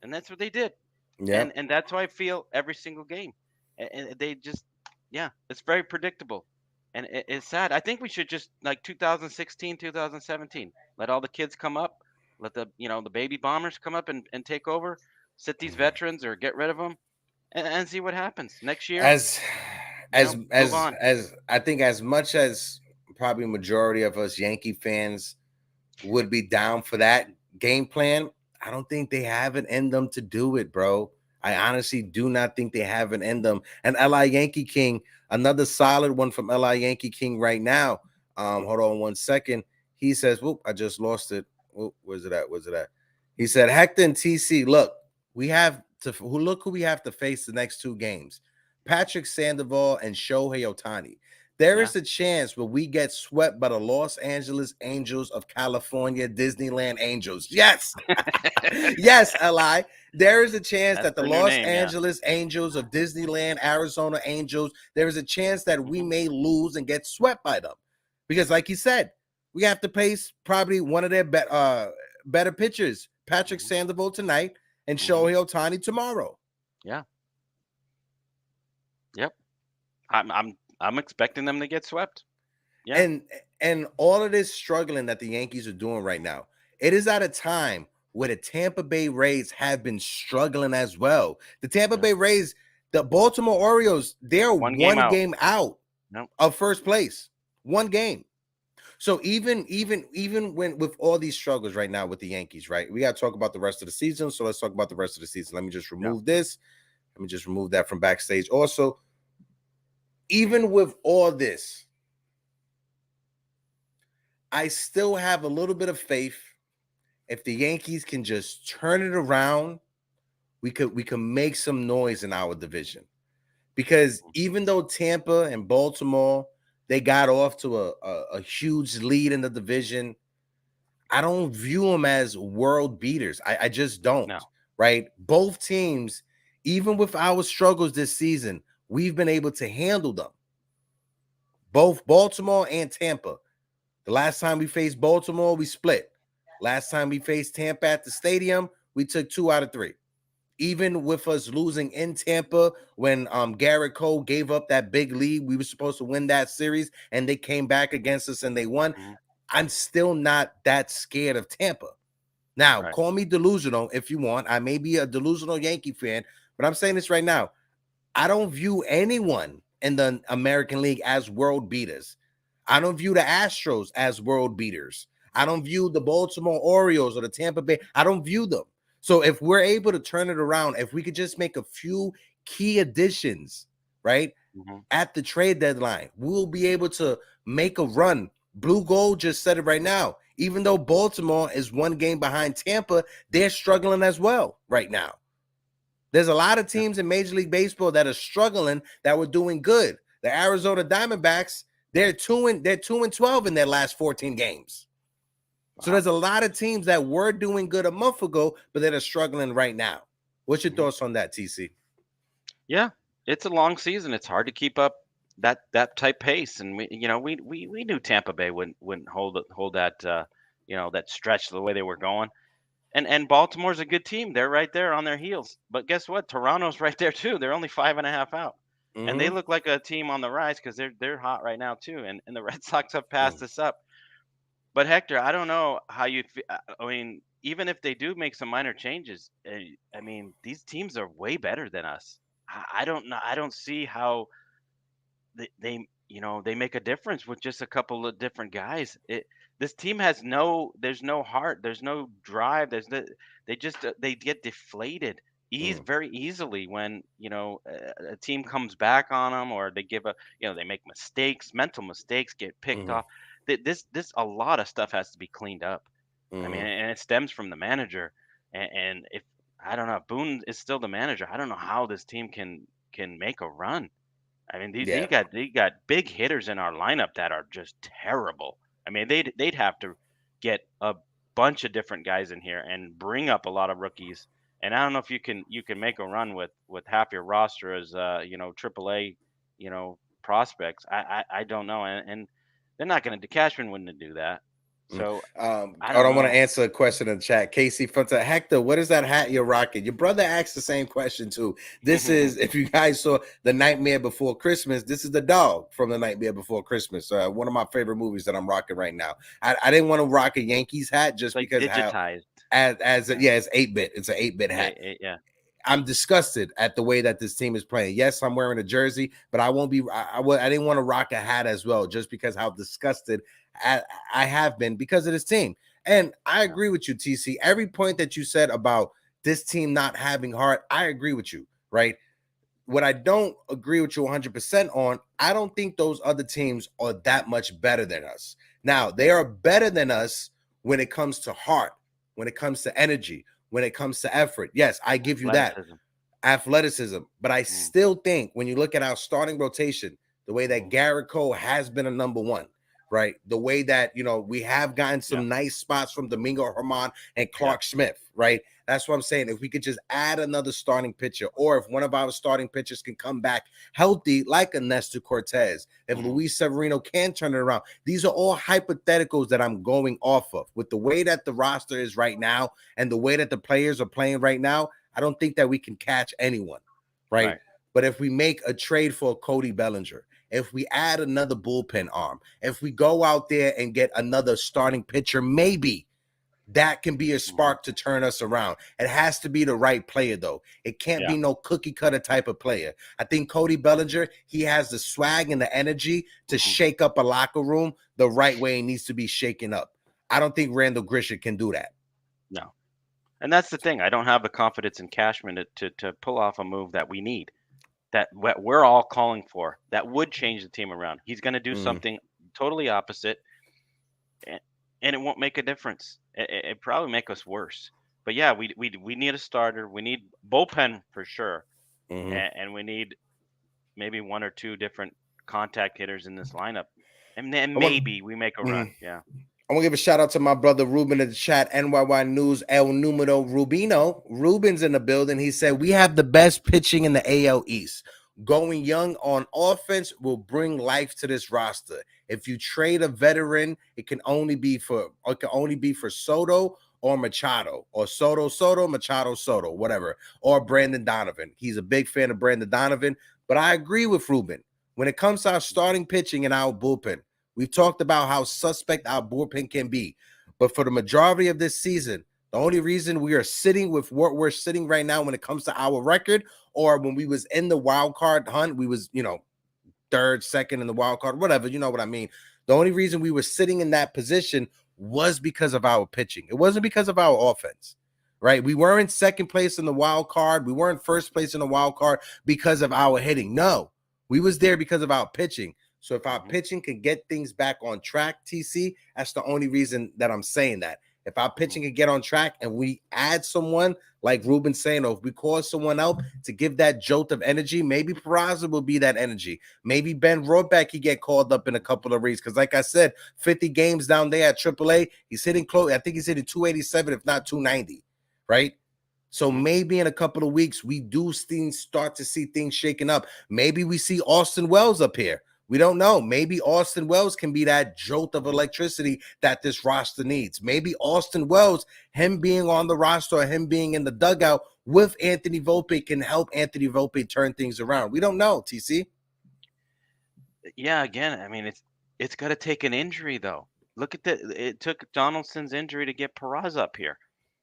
and that's what they did. Yeah, and that's how I feel every single game. And they just, it's very predictable. And it's sad. I think we should just, like 2016, 2017, let all the kids come up, let the baby boomers come up and take over, sit these veterans or get rid of them, and see what happens next year. As I think, as much as probably majority of us Yankee fans would be down for that game plan. I don't think they have it in them to do it, bro. I honestly do not think they have it in them. And LI Yankee King, another solid one from LI Yankee King right now. Hold on 1 second. He says, whoop, I just lost it. Whoop, where's it at? Where's it at? He said, Hector and TC, look, we have to look who we have to face the next 2 games. Patrick Sandoval and Shohei Ohtani. There is a chance where we get swept by the Los Angeles Angels of California, Disneyland Angels. Yes. Yes, LI. There is a chance that the Los Angeles Angels of Disneyland, Arizona Angels, there is a chance that we may lose and get swept by them. Because like you said, we have to face probably one of their better pitchers, Patrick Sandoval tonight and Shohei Ohtani tomorrow. Yeah. Yep. I'm expecting them to get swept. Yeah. And all of this struggling that the Yankees are doing right now, it is at a time where the Tampa Bay Rays have been struggling as well. The Tampa Bay Rays, the Baltimore Orioles, they're one game out of first place. 1 game. So even when with all these struggles right now with the Yankees, right? We got to talk about the rest of the season. So let's talk about the rest of the season. Let me just remove this. Let me just remove that from backstage. Also, even with all this, I still have a little bit of faith. If the Yankees can just turn it around, we can make some noise in our division. Because even though Tampa and Baltimore, they got off to a huge lead in the division, I don't view them as world beaters. I just don't. No. Right? Both teams, even with our struggles this season, we've been able to handle them. Both Baltimore and Tampa. The last time we faced Baltimore, we split. Last time we faced Tampa at the stadium, we took 2 out of 3. Even with us losing in Tampa when Garrett Cole gave up that big lead, we were supposed to win that series, and they came back against us and they won. I'm still not that scared of Tampa. Now, call me delusional if you want. I may be a delusional Yankee fan, but I'm saying this right now. I don't view anyone in the American League as world beaters. I don't view the Astros as world beaters. I don't view the Baltimore Orioles or the Tampa Bay. I don't view them. So if we're able to turn it around, if we could just make a few key additions, right, at the trade deadline, we'll be able to make a run. Blue Gold just said it right now. Even though Baltimore is 1 game behind Tampa, they're struggling as well right now. There's a lot of teams in Major League Baseball that are struggling that were doing good. The Arizona Diamondbacks, they're 2-12 in their last 14 games. So there's a lot of teams that were doing good a month ago, but that are struggling right now. What's your thoughts on that, TC? Yeah, it's a long season. It's hard to keep up that type pace, and we knew Tampa Bay wouldn't hold that that stretch the way they were going. And Baltimore's a good team. They're right there on their heels. But guess what? Toronto's right there too. They're only 5.5 out. And they look like a team on the rise because they're hot right now too. And the Red Sox have passed us up. But Hector, I don't know how you feel. I mean, even if they do make some minor changes, I mean, these teams are way better than us. I don't know. I don't see how they make a difference with just a couple of different guys. This team has there's no heart, there's no drive, they get deflated very easily when a team comes back on them, or they give they make mistakes, mental mistakes, get picked off. This a lot of stuff has to be cleaned up. I mean, and it stems from the manager, and if I don't know, if Boone is still the manager, I don't know how this team can make a run. I mean, they got big hitters in our lineup that are just terrible. I mean, they'd have to get a bunch of different guys in here and bring up a lot of rookies. And I don't know if you can make a run with half your roster as AAA prospects. I don't know, and they're not going to. Cashman wouldn't do that. So I don't want to answer a question in the chat. Casey Funta, Hector, what is that hat you're rocking? Your brother asked the same question too. This is, if you guys saw The Nightmare Before Christmas, this is the dog from The Nightmare Before Christmas. One of my favorite movies that I'm rocking right now. I didn't want to rock a Yankees hat just because digitized. It's 8-bit. It's an 8-bit hat. Yeah. I'm disgusted at the way that this team is playing. Yes, I'm wearing a jersey, but I won't be. I didn't want to rock a hat as well, just because how disgusted I have been because of this team. And I agree with you, TC. Every point that you said about this team not having heart, I agree with you, right? What I don't agree with you 100% on, I don't think those other teams are that much better than us. Now, they are better than us when it comes to heart, when it comes to energy, when it comes to effort. Yes, I give you that. Athleticism. But I still think when you look at our starting rotation, the way that Garrett Cole has been a number one, right? The way that, you know, we have gotten some nice spots from Domingo Germán and Clark Smith, right? That's what I'm saying. If we could just add another starting pitcher, or if one of our starting pitchers can come back healthy, like a Nestor Cortez, if Luis Severino can turn it around, these are all hypotheticals that I'm going off of. With the way that the roster is right now and the way that the players are playing right now, I don't think that we can catch anyone, right? But if we make a trade for Cody Bellinger, if we add another bullpen arm, if we go out there and get another starting pitcher, maybe that can be a spark to turn us around. It has to be the right player, though. It can't be no cookie cutter type of player. I think Cody Bellinger, he has the swag and the energy to shake up a locker room the right way it needs to be shaken up. I don't think Randall Grisham can do that. No. And that's the thing. I don't have the confidence in Cashman to pull off a move that we need, that we're all calling for, that would change the team around. He's going to do something totally opposite, and it won't make a difference. It probably make us worse. But yeah, we need a starter. We need bullpen for sure, and we need maybe one or two different contact hitters in this lineup, and then maybe we make a run. Yeah. I want to give a shout out to my brother Ruben in the chat, NYY News, El Numero Rubino. Ruben's in the building. He said, we have the best pitching in the AL East. Going young on offense will bring life to this roster. If you trade a veteran, it can only be for Soto or Machado, or Soto, Machado, whatever, or Brandon Donovan. He's a big fan of Brandon Donovan, but I agree with Ruben. When it comes to our starting pitching and our bullpen, we've talked about how suspect our bullpen can be. But for the majority of this season, the only reason we are sitting with what we're sitting right now when it comes to our record, or when we was in the wild card hunt, we was, you know, third, second in the wild card, whatever, you know what I mean? The only reason we were sitting in that position was because of our pitching. It wasn't because of our offense, right? We weren't second place in the wild card. We weren't first place in the wild card because of our hitting. No, we was there because of our pitching. So if our pitching can get things back on track, TC, that's the only reason that I'm saying that. If our pitching can get on track and we add someone like Ruben saying, or if we call someone out to give that jolt of energy, maybe Peraza will be that energy. Maybe Ben Rohrbeck can get called up in a couple of reads. Because like I said, 50 games down there at AAA, he's hitting close. I think he's hitting 287, if not 290, right? So maybe in a couple of weeks, we do start to see things shaking up. Maybe we see Austin Wells up here. We don't know. Maybe Austin Wells can be that jolt of electricity that this roster needs. Maybe Austin Wells, him being on the roster, or him being in the dugout with Anthony Volpe, can help Anthony Volpe turn things around. We don't know, TC. Yeah, again, I mean, it's got to take an injury, though. Look at it took Donaldson's injury to get Peraza up here.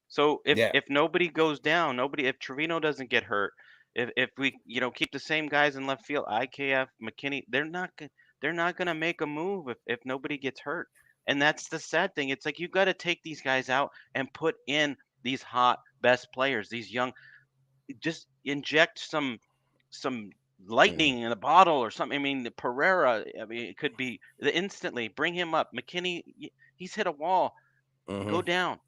So if nobody goes down, if Trevino doesn't get hurt, if we keep the same guys in left field, IKF, McKinney, they're not gonna make a move if nobody gets hurt. And that's the sad thing. It's like you got to take these guys out and put in these hot best players, these young. Just inject some lightning in a bottle or something. I mean, the Pereira. I mean, it could be instantly bring him up. McKinney, he's hit a wall. Go down.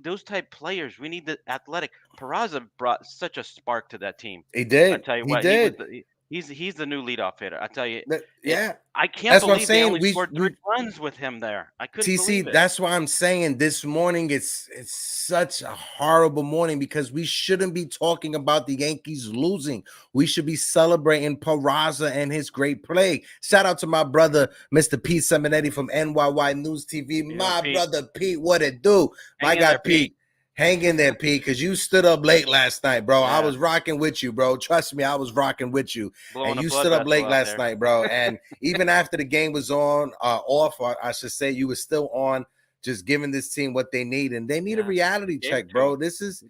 Those type players, we need the athletic. Peraza brought such a spark to that team. He did. I tell you what, he's the new leadoff hitter. I tell you, I can't believe they only scored 3 runs with him there. I couldn't believe it. That's why I'm saying this morning it's such a horrible morning, because we shouldn't be talking about the Yankees losing. We should be celebrating Peraza and his great play. Shout out to my brother, Mr. Pete Seminetti from NYY News TV. Brother Pete, what it do? My guy Pete. Hang in there, Pete, because you stood up late last night, bro. I was rocking with you, bro. Trust me, I was rocking with you. And you stood up late last night, bro. And even after the game was off, I should say, you were still on, just giving this team what they need. And they need a reality check, bro. This is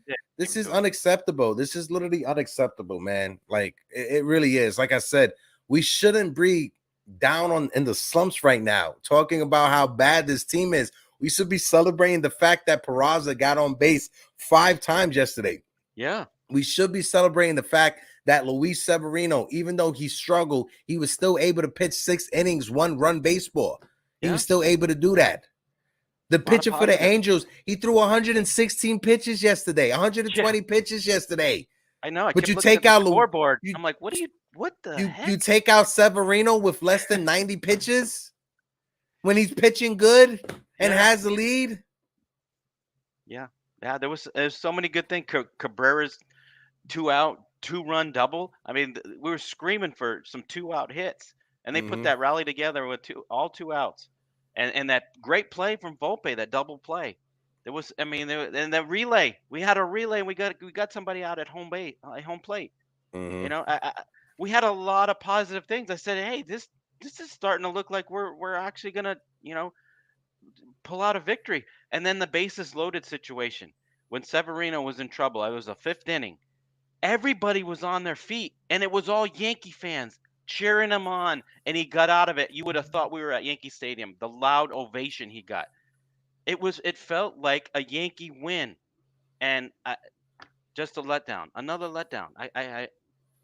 unacceptable. This is literally unacceptable, man. Like, it really is. Like I said, we shouldn't be down in the slumps right now, talking about how bad this team is. We should be celebrating the fact that Peraza got on base 5 times yesterday. Yeah. We should be celebrating the fact that Luis Severino, even though he struggled, he was still able to pitch 6 innings, 1-run baseball. He was still able to do that. The pitcher for the Angels, he threw 116 pitches yesterday, 120 pitches yesterday. I know. But you take out scoreboard. I'm like, what the heck? You take out Severino with less than 90 pitches when he's pitching good and has the lead. Yeah. There's so many good things. Cabrera's 2-out, 2-run double. I mean, we were screaming for some 2-out hits, and they put that rally together with all 2 outs, and that great play from Volpe, that double play. There was, I mean, and the relay. We had a relay, and we got somebody out at home plate. You know, we had a lot of positive things. I said, hey, this is starting to look like we're actually gonna, you know, pull out a victory. And then the bases loaded situation when Severino was in trouble. It was the 5th inning. Everybody was on their feet, and it was all Yankee fans cheering him on, and he got out of it. You would have thought we were at Yankee Stadium. The loud ovation he got. It felt like a Yankee win, and just a letdown, another letdown. I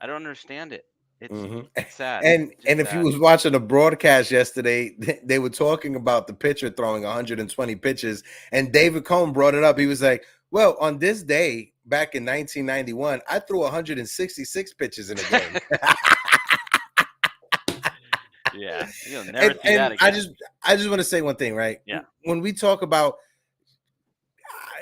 don't understand it. It's sad. And if you was watching the broadcast yesterday, they were talking about the pitcher throwing 120 pitches, and David Cohn brought it up. He was like, well, on this day back in 1991, I threw 166 pitches in a game. Yeah, you'll never see that again. I just want to say one thing, right? Yeah. When we talk about,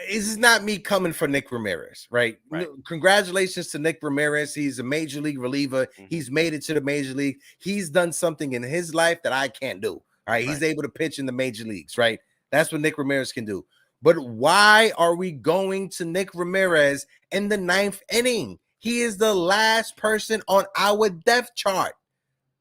this is not me coming for Nick Ramirez, right? Congratulations to Nick Ramirez. He's a major league reliever. He's made it to the major league. He's done something in his life that I can't do. All right. He's able to pitch in the major leagues, right? That's what Nick Ramirez can do. But why are we going to Nick Ramirez in the 9th inning? He is the last person on our depth chart.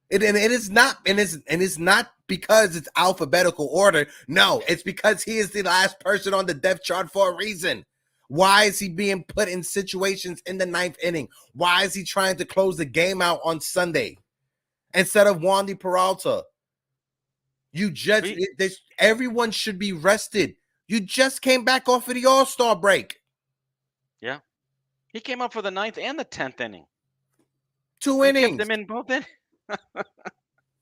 It's not because it's alphabetical order. No, it's because he is the last person on the depth chart for a reason. Why is he being put in situations in the 9th inning? Why is he trying to close the game out on Sunday instead of Wandy Peralta? Everyone should be rested. You just came back off of the All-Star break. Yeah. He came up for the 9th and the 10th inning. 2 innings. Kept them in both innings.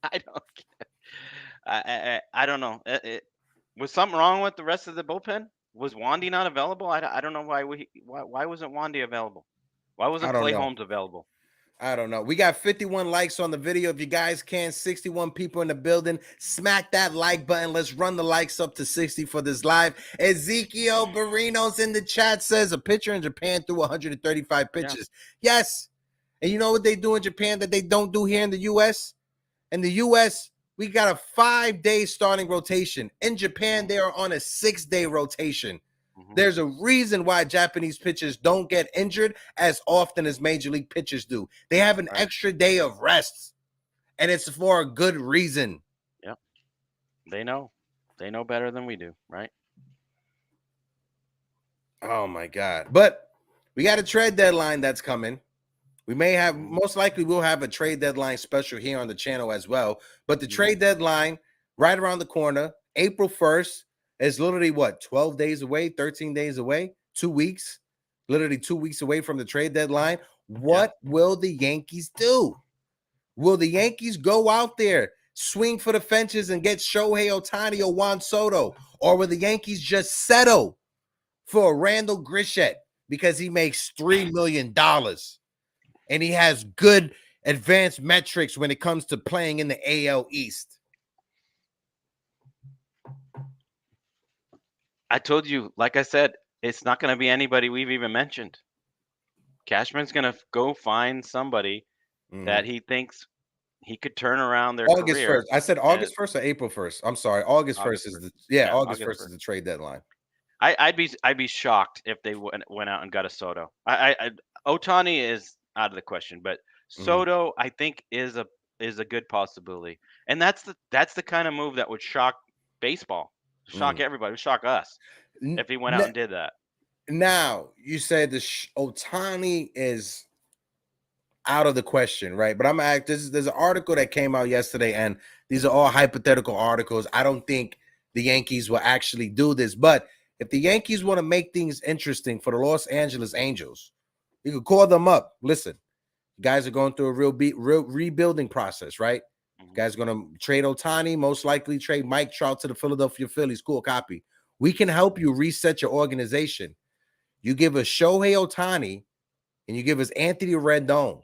I don't know. Was something wrong with the rest of the bullpen? Was Wandy not available? I don't know why wasn't Wandy available? Why wasn't Clay Holmes available? I don't know. We got 51 likes on the video. If you guys can, 61 people in the building. Smack that like button. Let's run the likes up to 60 for this live. Ezekiel Barrinos in the chat says a pitcher in Japan threw 135 pitches. Yeah. Yes. And you know what they do in Japan that they don't do here in the U.S.? In the U.S., we got a 5-day starting rotation. In Japan, they are on a 6-day rotation. There's a reason why Japanese pitchers don't get injured as often as Major League pitchers do. They have an extra day of rest, and it's for a good reason. Yep. They know. They know better than we do, right? Oh, my God. But we got a trade deadline that's coming. We may have, most likely we'll have a trade deadline special here on the channel as well. But the trade deadline right around the corner, April 1st, is literally what, 12 days away, 13 days away, 2 weeks, literally 2 weeks away from the trade deadline. What will the Yankees do? Will the Yankees go out there, swing for the fences and get Shohei Ohtani or Juan Soto? Or will the Yankees just settle for Randall Grishett because he makes $3 million and he has good advanced metrics when it comes to playing in the AL East? I told you, like I said, it's not going to be anybody we've even mentioned. Cashman's going to go find somebody that he thinks he could turn around their August career. 1st. I said August 1st or April 1st. I'm sorry. August 1st is August 1st is the trade deadline. I'd be shocked if they went out and got a Soto. Ohtani is out of the question, but Soto I think is a good possibility. And that's the kind of move that would shock baseball. Shock everybody. It would shock us if he went out and did that. Now, you said the Ohtani is out of the question, right? But there's an article that came out yesterday, and these are all hypothetical articles. I don't think the Yankees will actually do this. But if the Yankees want to make things interesting for the Los Angeles Angels, you can call them up. Listen, you guys are going through a real rebuilding process, right? You guys are going to trade Ohtani, most likely trade Mike Trout to the Philadelphia Phillies. Cool copy. We can help you reset your organization. You give us Shohei Ohtani and you give us Anthony Rendon.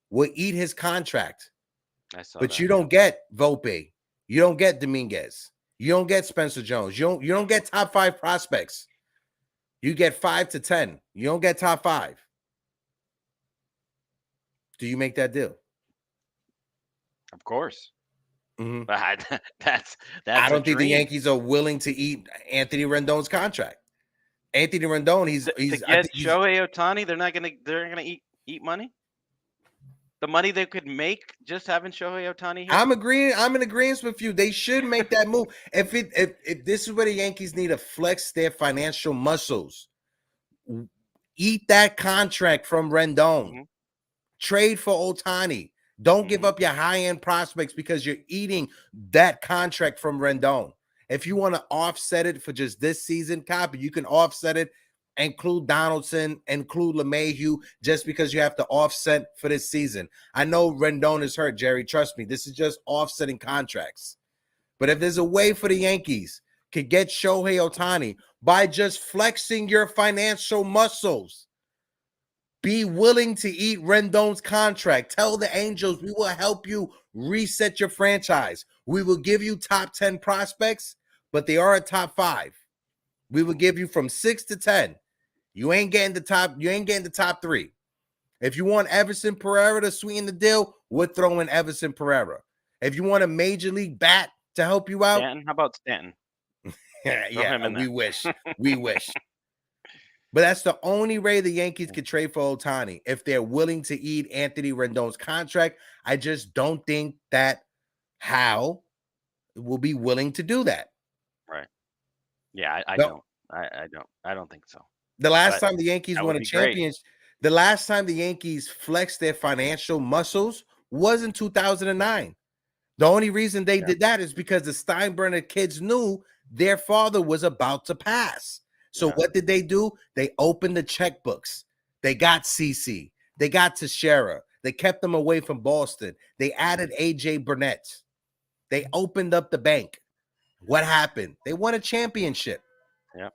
We'll eat his contract. But you don't get Volpe. You don't get Dominguez. You don't get Spencer Jones. You don't get top 5 prospects. You get 5 to 10. You don't get top 5. Do you make that deal? Of course. Mm-hmm. That's I don't think the Yankees are willing to eat Anthony Rendon's contract. Anthony Rendon, he's Shohei Ohtani. They're gonna eat money. The money they could make just having Shohei Ohtani here. I'm in agreement with you. They should make that move. If this is where the Yankees need to flex their financial muscles, eat that contract from Rendon. Trade for Ohtani. Don't give up your high-end prospects because you're eating that contract from Rendon. If you want to offset it for just this season, copy, you can offset it, include Donaldson, include LeMahieu, just because you have to offset for this season. I know Rendon is hurt, Jerry. Trust me, this is just offsetting contracts. But if there's a way for the Yankees to get Shohei Ohtani by just flexing your financial muscles, be willing to eat Rendon's contract. Tell the Angels we will help you reset your franchise. We will give you top 10 prospects, but they are a top 5. We will give you from 6 to 10. You ain't getting the top 3. If you want Everson Pereira to sweeten the deal, we're throwing Everson Pereira. If you want a major league bat to help you out, Stanton, how about Stanton? We wish. But that's the only way the Yankees could trade for Ohtani, if they're willing to eat Anthony Rendon's contract. I just don't think that Hal will be willing to do that. Right. Yeah, I don't. I don't think so. The last time the Yankees won a championship, the last time the Yankees flexed their financial muscles was in 2009. The only reason they did that is because the Steinbrenner kids knew their father was about to pass. So what did they do? They opened the checkbooks. They got CC. They got Teixeira. They kept them away from Boston. They added AJ Burnett. They opened up the bank. What happened? They won a championship. Yeah.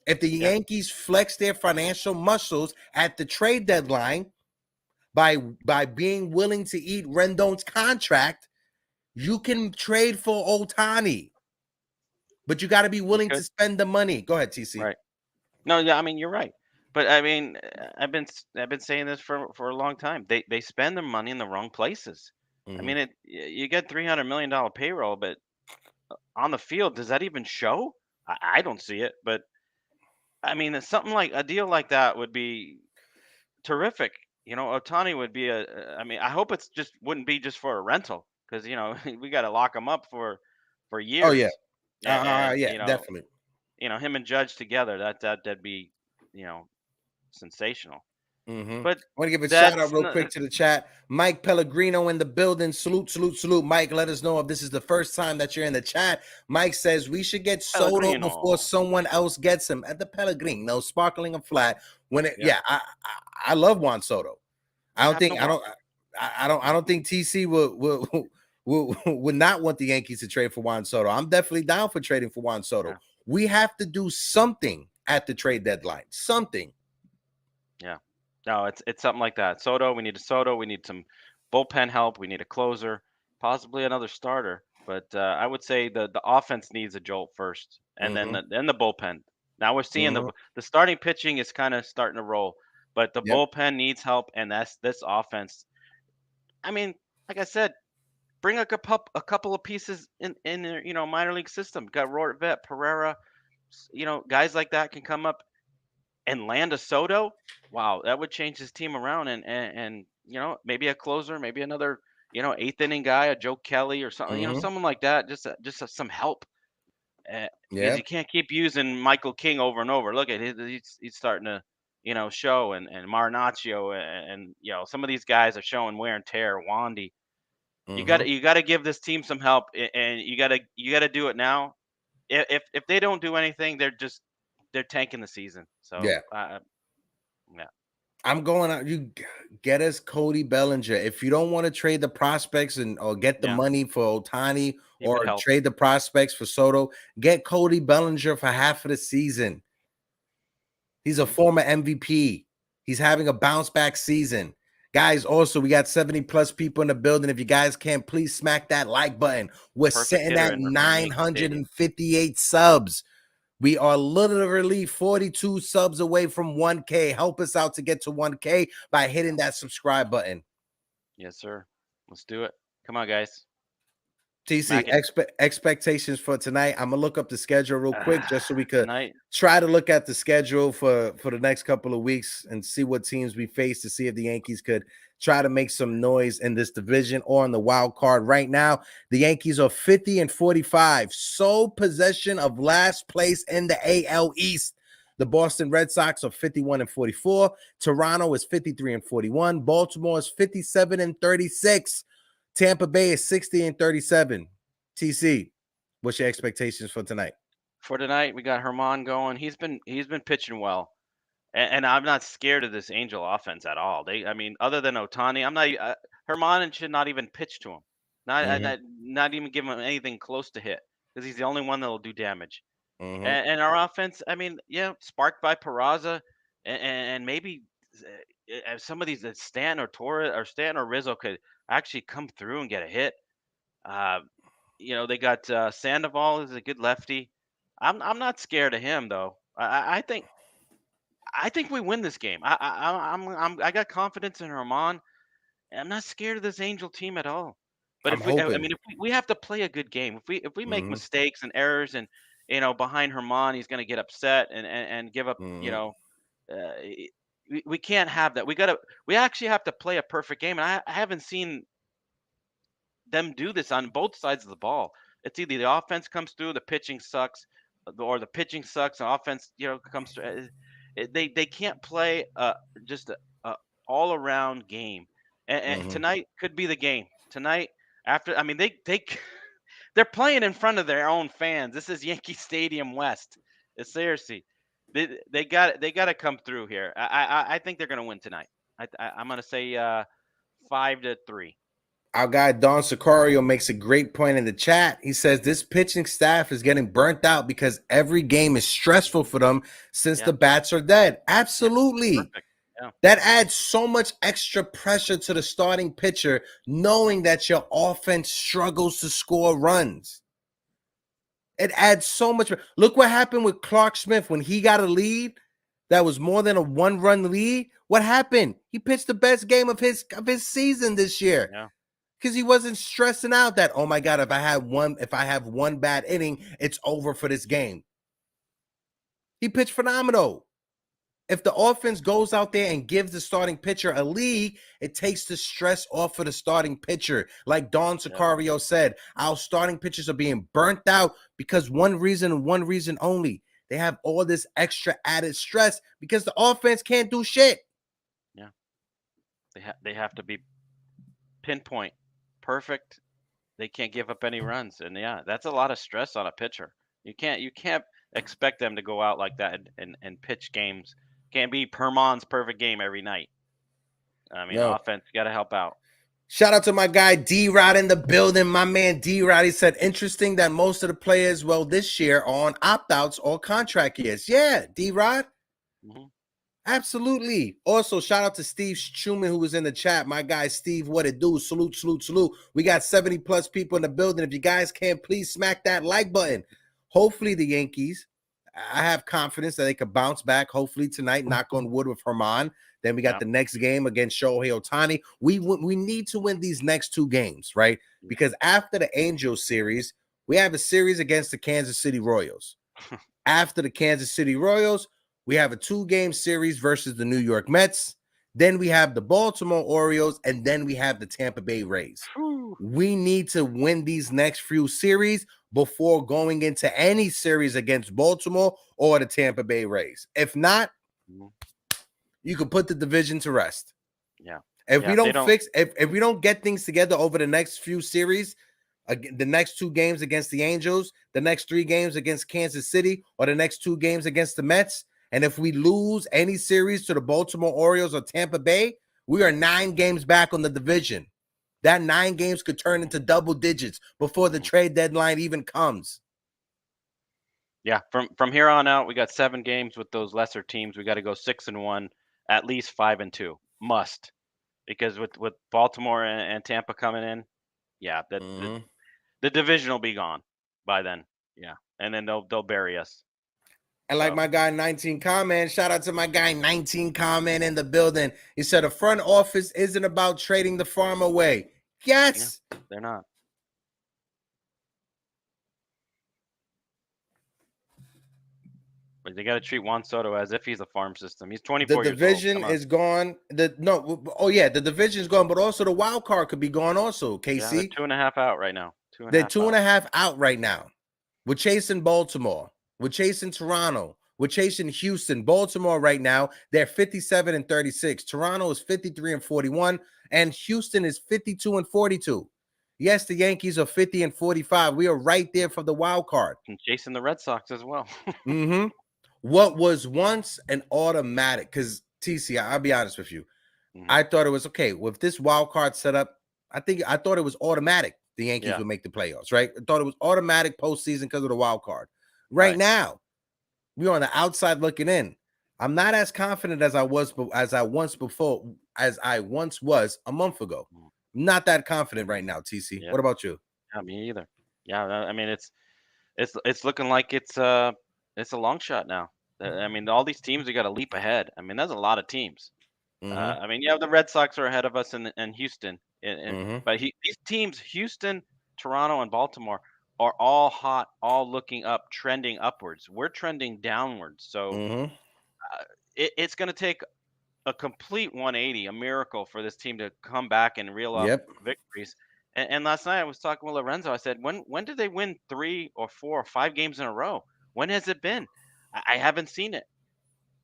If the Yankees flex their financial muscles at the trade deadline by being willing to eat Rendon's contract, you can trade for Ohtani. But you got to be willing to spend the money. Go ahead, TC. Right. No, yeah, I mean, you're right. But I mean, I've been saying this for a long time. They spend their money in the wrong places. I mean, you get $300 million payroll, but on the field, does that even show? I don't see it. But I mean, it's something like a deal like that would be terrific. You know, Ohtani would be I mean, I hope it's wouldn't be just for a rental, because we got to lock him up for years. Oh yeah. Definitely. Him and Judge together, that'd be, sensational. But I want to give a shout out real quick to the chat. Mike Pellegrino in the building. Salute. Mike, let us know if this is the first time that you're in the chat. Mike says we should get Soto before someone else gets him. At the Pellegrino, sparkling and flat. I love Juan Soto. I don't think TC would not want the Yankees to trade for Juan Soto. I'm definitely down for trading for Juan Soto. Yeah. We have to do something at the trade deadline. Something. Yeah. No, it's something like that. Soto, we need a Soto. We need some bullpen help. We need a closer, possibly another starter. But I would say the offense needs a jolt first, and then the bullpen. Now we're seeing the starting pitching is kind of starting to roll, but the bullpen needs help, and that's this offense. I mean, like I said, bring a couple of pieces in their minor league system. Got Robert Vet, Pereira, guys like that can come up and land a Soto. Wow, that would change his team around, and maybe a closer, maybe another 8th inning guy, a Joe Kelly or something, someone like that. Just some help. Because you can't keep using Michael King over and over. Look at he's starting to show, and Marinaccio and some of these guys are showing wear and tear. Wandy. You got to give this team some help, and you got to do it now. if they don't do anything, they're tanking the season. So Yeah. yeah. I'm going out. You get us Cody Bellinger. If you don't want to trade the prospects or get the money for Ohtani or trade the prospects for Soto, get Cody Bellinger for half of the season. He's a former MVP. He's having a bounce back season. Guys, also, we got 70+ people in the building. If you guys can, please smack that like button. We're sitting at 958 subs. We are literally 42 subs away from 1K. Help us out to get to 1K by hitting that subscribe button. Yes, sir. Let's do it. Come on, guys. TC, expectations for tonight. I'm gonna look up the schedule real quick just so we could try to look at the schedule for the next couple of weeks and see what teams we face to see if the Yankees could try to make some noise in this division or on the wild card. Right now, the Yankees are 50-45, sole possession of last place in the AL East. The Boston Red Sox are 51-44. Toronto is 53-41. Baltimore is 57-36. Tampa Bay is 60-37. TC, what's your expectations for tonight? For tonight, we got Herman going. He's been pitching well, and I'm not scared of this Angel offense at all. I mean, other than Ohtani, I'm not. Herman should not even pitch to him. Not even give him anything close to hit because he's the only one that will do damage. And our offense, I mean, sparked by Peraza, and maybe some of these that Stanton or Rizzo could actually come through and get a hit. They got Sandoval is a good lefty. I'm not scared of him though. I think we win this game. I got confidence in Herman. I'm not scared of this Angel team at all. But if we have to play a good game. If we make mistakes and errors and behind Herman, he's going to get upset and give up. We can't have that. We actually have to play a perfect game. And I haven't seen them do this on both sides of the ball. It's either the offense comes through, the pitching sucks, or the pitching sucks, and offense comes through. They can't play just a all around game. And tonight could be the game. Tonight, they're playing in front of their own fans. This is Yankee Stadium West. Seriously, they got to come through here. I think they're going to win tonight. I'm going to say 5-3. Our guy Don Sicario makes a great point in the chat. He says this pitching staff is getting burnt out because every game is stressful for them since the bats are dead. Absolutely. Yeah. That adds so much extra pressure to the starting pitcher, knowing that your offense struggles to score runs. It adds so much. Look what happened with Clark Smith when he got a lead that was more than a 1-run lead. What happened? He pitched the best game of his season this year. Yeah. Because he wasn't stressing out that, oh my God, if I have one bad inning, it's over for this game. He pitched phenomenal. If the offense goes out there and gives the starting pitcher a lead, it takes the stress off of the starting pitcher. Like Don Sicario said, our starting pitchers are being burnt out because one reason and one reason only. They have all this extra added stress because the offense can't do shit. Yeah. They have to be pinpoint. Perfect. They can't give up any runs, and that's a lot of stress on a pitcher. You can't expect them to go out like that and pitch games. Can't be Herman's perfect game every night. I mean, offense got to help out. Shout out to my guy D-Rod in the building. My man D-Rod, he said, interesting that most of the players, this year are on opt-outs or contract years. Yeah, D-Rod. Absolutely. Also, shout out to Steve Schumann, who was in the chat. My guy, Steve, what it do? Salute, salute, salute. We got 70+ people in the building. If you guys can, please smack that like button. Hopefully the Yankees, I have confidence that they could bounce back. Hopefully tonight, knock on wood with Herman. Then we got the next game against Shohei Ohtani. We need to win these next 2 games, right? Because after the Angels series, we have a series against the Kansas City Royals. After the Kansas City Royals, we have a 2-game series versus the New York Mets. Then we have the Baltimore Orioles, and then we have the Tampa Bay Rays. We need to win these next few series before going into any series against Baltimore or the Tampa Bay Rays. If not, you can put the division to rest. Yeah. If we don't get things together over the next few series, The next 2 games against the Angels, the next 3 games against Kansas City, or the next 2 games against the Mets. And if we lose any series to the Baltimore Orioles or Tampa Bay, we are 9 games back on the division. That 9 games could turn into double digits before the trade deadline even comes. Yeah, from here on out, we got 7 games with those lesser teams. We got to go 6-1, at least 5-2. Must, because with Baltimore and Tampa coming in, yeah, the division will be gone by then. Yeah, and then they'll bury us. And like my guy 19 comment, shout out to my guy 19 comment in the building. He said a front office isn't about trading the farm away. Yes, yeah, they're not. But they got to treat Juan Soto as if he's a farm system. He's 24 the years old. division is gone. The division's gone, but also the wild card could be gone also, KC. Yeah, they're 2.5 out right now. They're 2.5 out right now. We're chasing Baltimore. We're chasing Toronto. We're chasing Houston. Baltimore right now, they're 57-36. Toronto is 53-41, and Houston is 52-42. Yes, the Yankees are 50-45. We are right there for the wild card. And chasing the Red Sox as well. What was once an automatic, because TC, I'll be honest with you, I thought it was okay with this wild card setup. I thought it was automatic. The Yankees would make the playoffs, right? I thought it was automatic postseason because of the wild card. Right now, we're on the outside looking in. I'm not as confident as I once was a month ago. I'm not that confident right now, TC. What about you? Yeah, me either. Yeah, I mean it's looking like it's a long shot now. I mean, all these teams, we got a leap ahead. I mean, there's a lot of teams. I mean, the Red Sox are ahead of us in Houston, but these teams, Houston, Toronto, and Baltimore, are all hot, all looking up, trending upwards. We're trending downwards. So it's going to take a complete 180, a miracle for this team to come back and reel up victories. And last night I was talking with Lorenzo. I said, when did they win 3 or 4 or 5 games in a row? When has it been? I haven't seen it.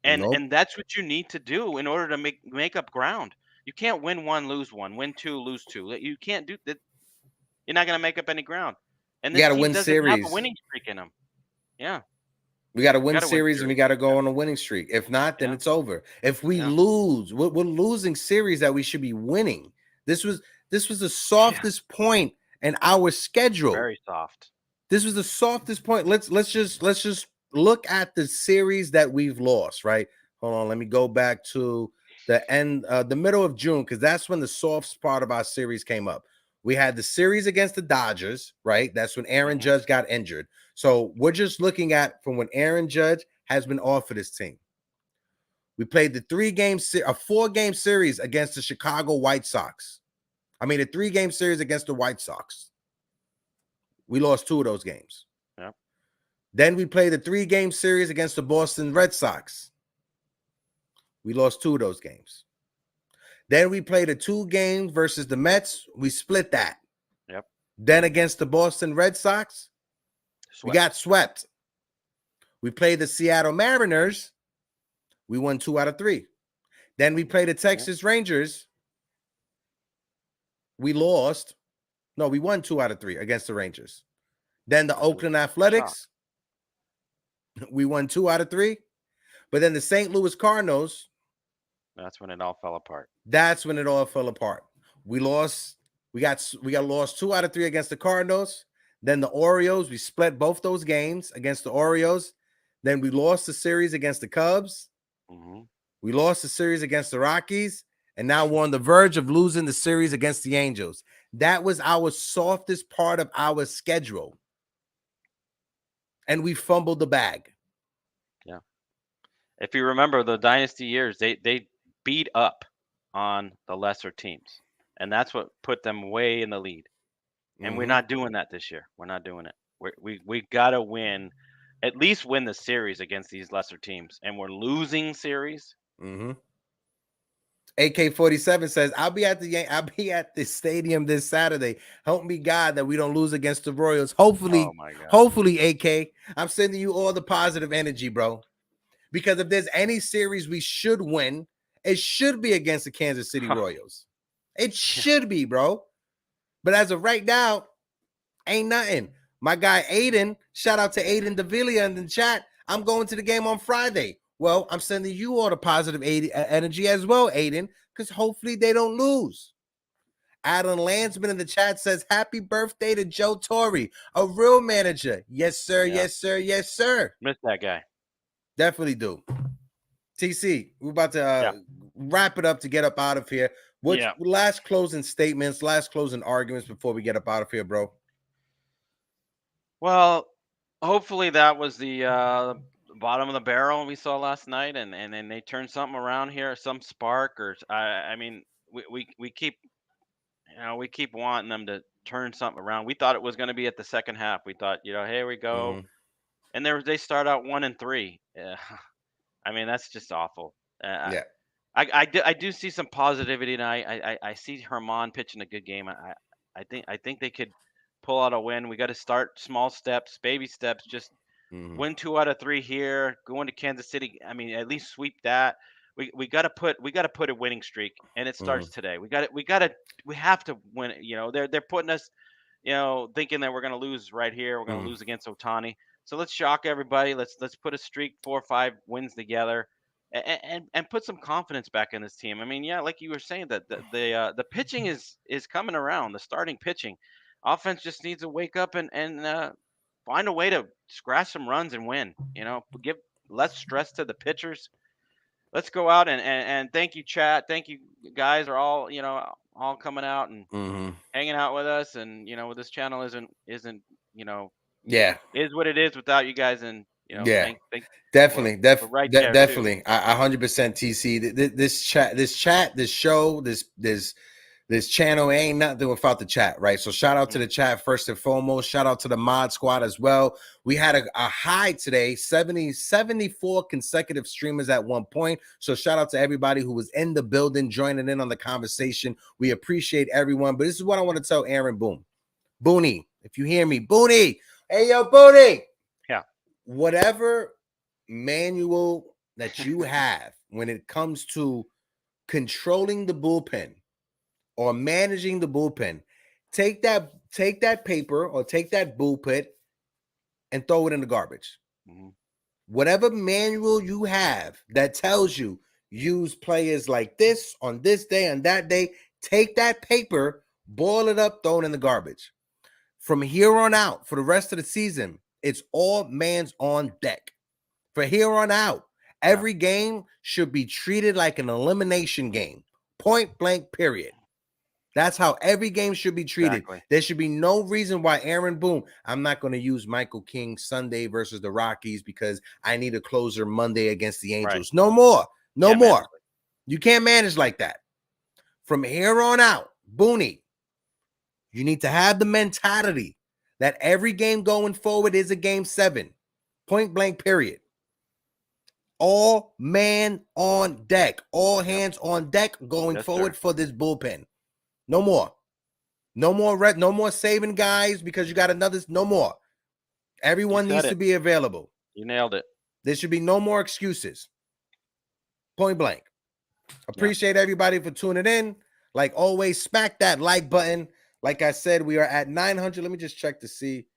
And that's what you need to do in order to make up ground. You can't win 1, lose 1, win 2, lose 2. You can't do that. You're not going to make up any ground. And you got to win doesn't series. Have a winning streak in them. Yeah. We got to win series and we got to go on a winning streak. If not, then it's over. If we lose, we're losing series that we should be winning. This was the softest point in our schedule. Very soft. This was the softest point. Let's just look at the series that we've lost, right? Hold on, let me go back to the end, the middle of June, because that's when the soft part of our series came up. We had the series against the Dodgers, right? That's when Aaron Judge got injured. So we're just looking at from when Aaron Judge has been off of this team. We played the 4-game series against the Chicago White Sox. I mean, a 3-game series against the White Sox. We lost 2 of those games. Yep. Then we played the 3-game series against the Boston Red Sox. We lost 2 of those games. Then we played a 2 games versus the Mets. We split that. Yep. Then against the Boston Red Sox, we got swept. We played the Seattle Mariners. We won 2 out of 3. Then we played the Texas Rangers. We lost. No, we won 2 out of 3 against the Rangers. Then the Oakland Athletics. We won 2 out of 3. But then the St. Louis Cardinals. That's when it all fell apart. We lost. We got lost 2 out of 3 against the Cardinals. Then the Orioles, we split both those games against the Orioles. Then we lost the series against the Cubs. We lost the series against the Rockies. And now we're on the verge of losing the series against the Angels. That was our softest part of our schedule. And we fumbled the bag. Yeah. If you remember the dynasty years, they beat up on the lesser teams. And that's what put them way in the lead. And we're not doing that this year. We're not doing it. We got to win, at least win the series against these lesser teams. And we're losing series. AK-47 says, I'll be at the stadium this Saturday. Help me, God, that we don't lose against the Royals. Hopefully, AK, I'm sending you all the positive energy, bro. Because if there's any series we should win, it should be against the Kansas City Royals. It should be, bro. But as of right now, Ain't nothing. My guy Aiden, shout out to Aiden Davila in the chat. I'm going to the game on Friday. Well, I'm sending you all the positive energy as well, Aiden, because hopefully they don't lose. Alan Landsman in the chat says, happy birthday to Joe Torre, a real manager. Yes, sir. Yeah. Yes, sir. Yes, sir. Miss that guy. Definitely do. TC, we're about to wrap it up to get up out of here. What last closing statements, last closing arguments before we get up out of here, bro? Well, hopefully that was the bottom of the barrel we saw last night, and then they turned something around here, some spark, or I mean, we keep, we keep wanting them to turn something around. We thought it was going to be at the second half. We thought, here we go, and they start out 1-3. I mean, that's just awful. I do see some positivity, and I see Herman pitching a good game. I think they could pull out a win. We got to start small steps, baby steps. Just win 2 out of 3 here. Going to Kansas City. I mean, at least sweep that. We got to put a winning streak, and it starts today. We have to win it. They're putting us, thinking that we're gonna lose right here. We're gonna lose against Ohtani. So let's shock everybody. Let's put a streak, 4 or 5 wins together, and put some confidence back in this team. I mean, like you were saying, that the pitching is coming around. The starting pitching, offense just needs to wake up and find a way to scratch some runs and win. Give less stress to the pitchers. Let's go out and thank you, chat. Thank you guys are all all coming out and hanging out with us. And this channel isn't is what it is without you guys. And definitely, right definitely, 100% TC. This show, this channel ain't nothing without the chat, right? So shout out to the chat first and foremost. Shout out to the mod squad as well. We had a high today, 74 consecutive streamers at one point. So shout out to everybody who was in the building, joining in on the conversation. We appreciate everyone. But this is what I want to tell Aaron Booney, if you hear me, Booney. Hey, yo, Booney. Yeah. Whatever manual that you have when it comes to controlling the bullpen or managing the bullpen, take that paper or take that bullpen and throw it in the garbage. Whatever manual you have that tells you use players like this on this day and that day, take that paper, boil it up, throw it in the garbage. From here on out, for the rest of the season, it's all man's on deck. For here on out, every game should be treated like an elimination game. Point blank, period. That's how every game should be treated. Exactly. There should be no reason why Aaron Boone, I'm not going to use Michael King Sunday versus the Rockies because I need a closer Monday against the Angels. Right. No more. No more. Manage. You can't manage like that. From here on out, Booney, you need to have the mentality that every game going forward is a game 7. Point blank, period. All man on deck. All hands on deck going forward for this bullpen. No more. No more saving guys because you got another. No more. Everyone needs to be available. You nailed it. There should be no more excuses. Point blank. Appreciate everybody for tuning in. Like always, smack that like button. Like I said, we are at 900. Let me just check to see.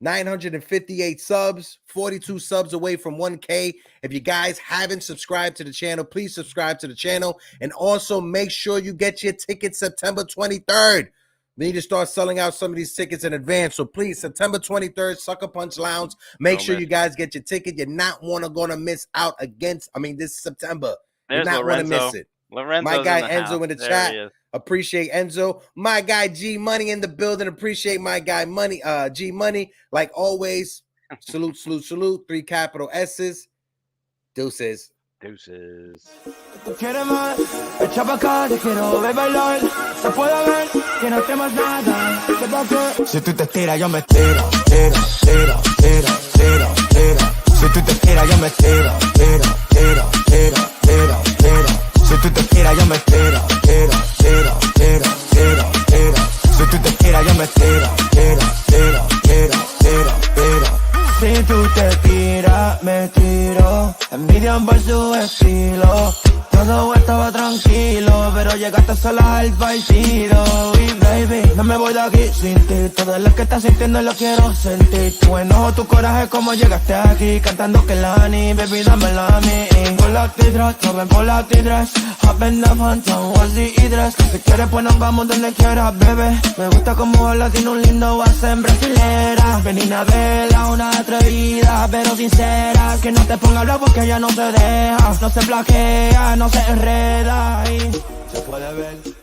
958 subs, 42 subs away from 1K. If you guys haven't subscribed to the channel, please subscribe to the channel. And also make sure you get your tickets September 23rd. We need to start selling out some of these tickets in advance. So please, September 23rd, Sucker Punch Lounge. Make sure you guys get your ticket. You're not going to miss out this September. You're not want to miss it. My guy Enzo in the chat. Appreciate Enzo. My guy G Money in the building. Appreciate my guy Money. G Money. Like always. Salute, salute, salute. 3 capital S's. Deuces. Deuces. Tú quieres más, echa pa' acá, te quiero ver bailar. Se puede ver que no temas nada. Si tú te tiras, yo me tiro, tiro, tiro, tiro, tiro, tiro. Si tú te tiras, yo me tiro, tiro, tiro, tiro, tiro, tiro. Si tú te tiras, yo me tiro, tiro, tiro, tiro, tiro, tiro. Si tú te tiras, yo me tiro, tiro, tiro, tiro, tiro, tiro. Si tú te tiras, me tiro. Envidian por su estilo. Todo estaba tranquilo, pero llegaste sola al partido. Y baby, No me voy de aquí sin ti. Todo lo que estás sintiendo lo quiero sentir. Tu enojo, tu coraje, como llegaste aquí. Cantando que la ni, baby, dámela a mí. Por la T-Dress, no ven por la T-Dress. Hop in the phantom, what's the dress? Si quieres, pues nos vamos donde quieras, bebé. Me gusta como habla, tiene un lindo base en brasilera. Venina vela, una atrevida, pero sincera. Que no te ponga a hablar porque ella no se deja. No se plaquea, no se enreda. Y se puede ver.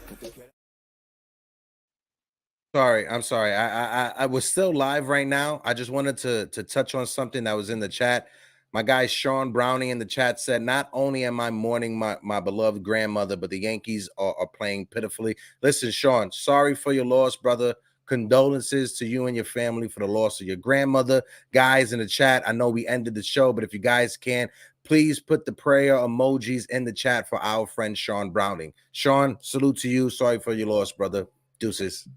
Sorry, I'm sorry. I was still live right now. I just wanted to touch on something that was in the chat. My guy Sean Browning in the chat said, not only am I mourning my beloved grandmother, but the Yankees are playing pitifully. Listen, Sean, sorry for your loss, brother. Condolences to you and your family for the loss of your grandmother. Guys in the chat, I know we ended the show, but if you guys can, please put the prayer emojis in the chat for our friend Sean Browning. Sean, salute to you. Sorry for your loss, brother. Deuces.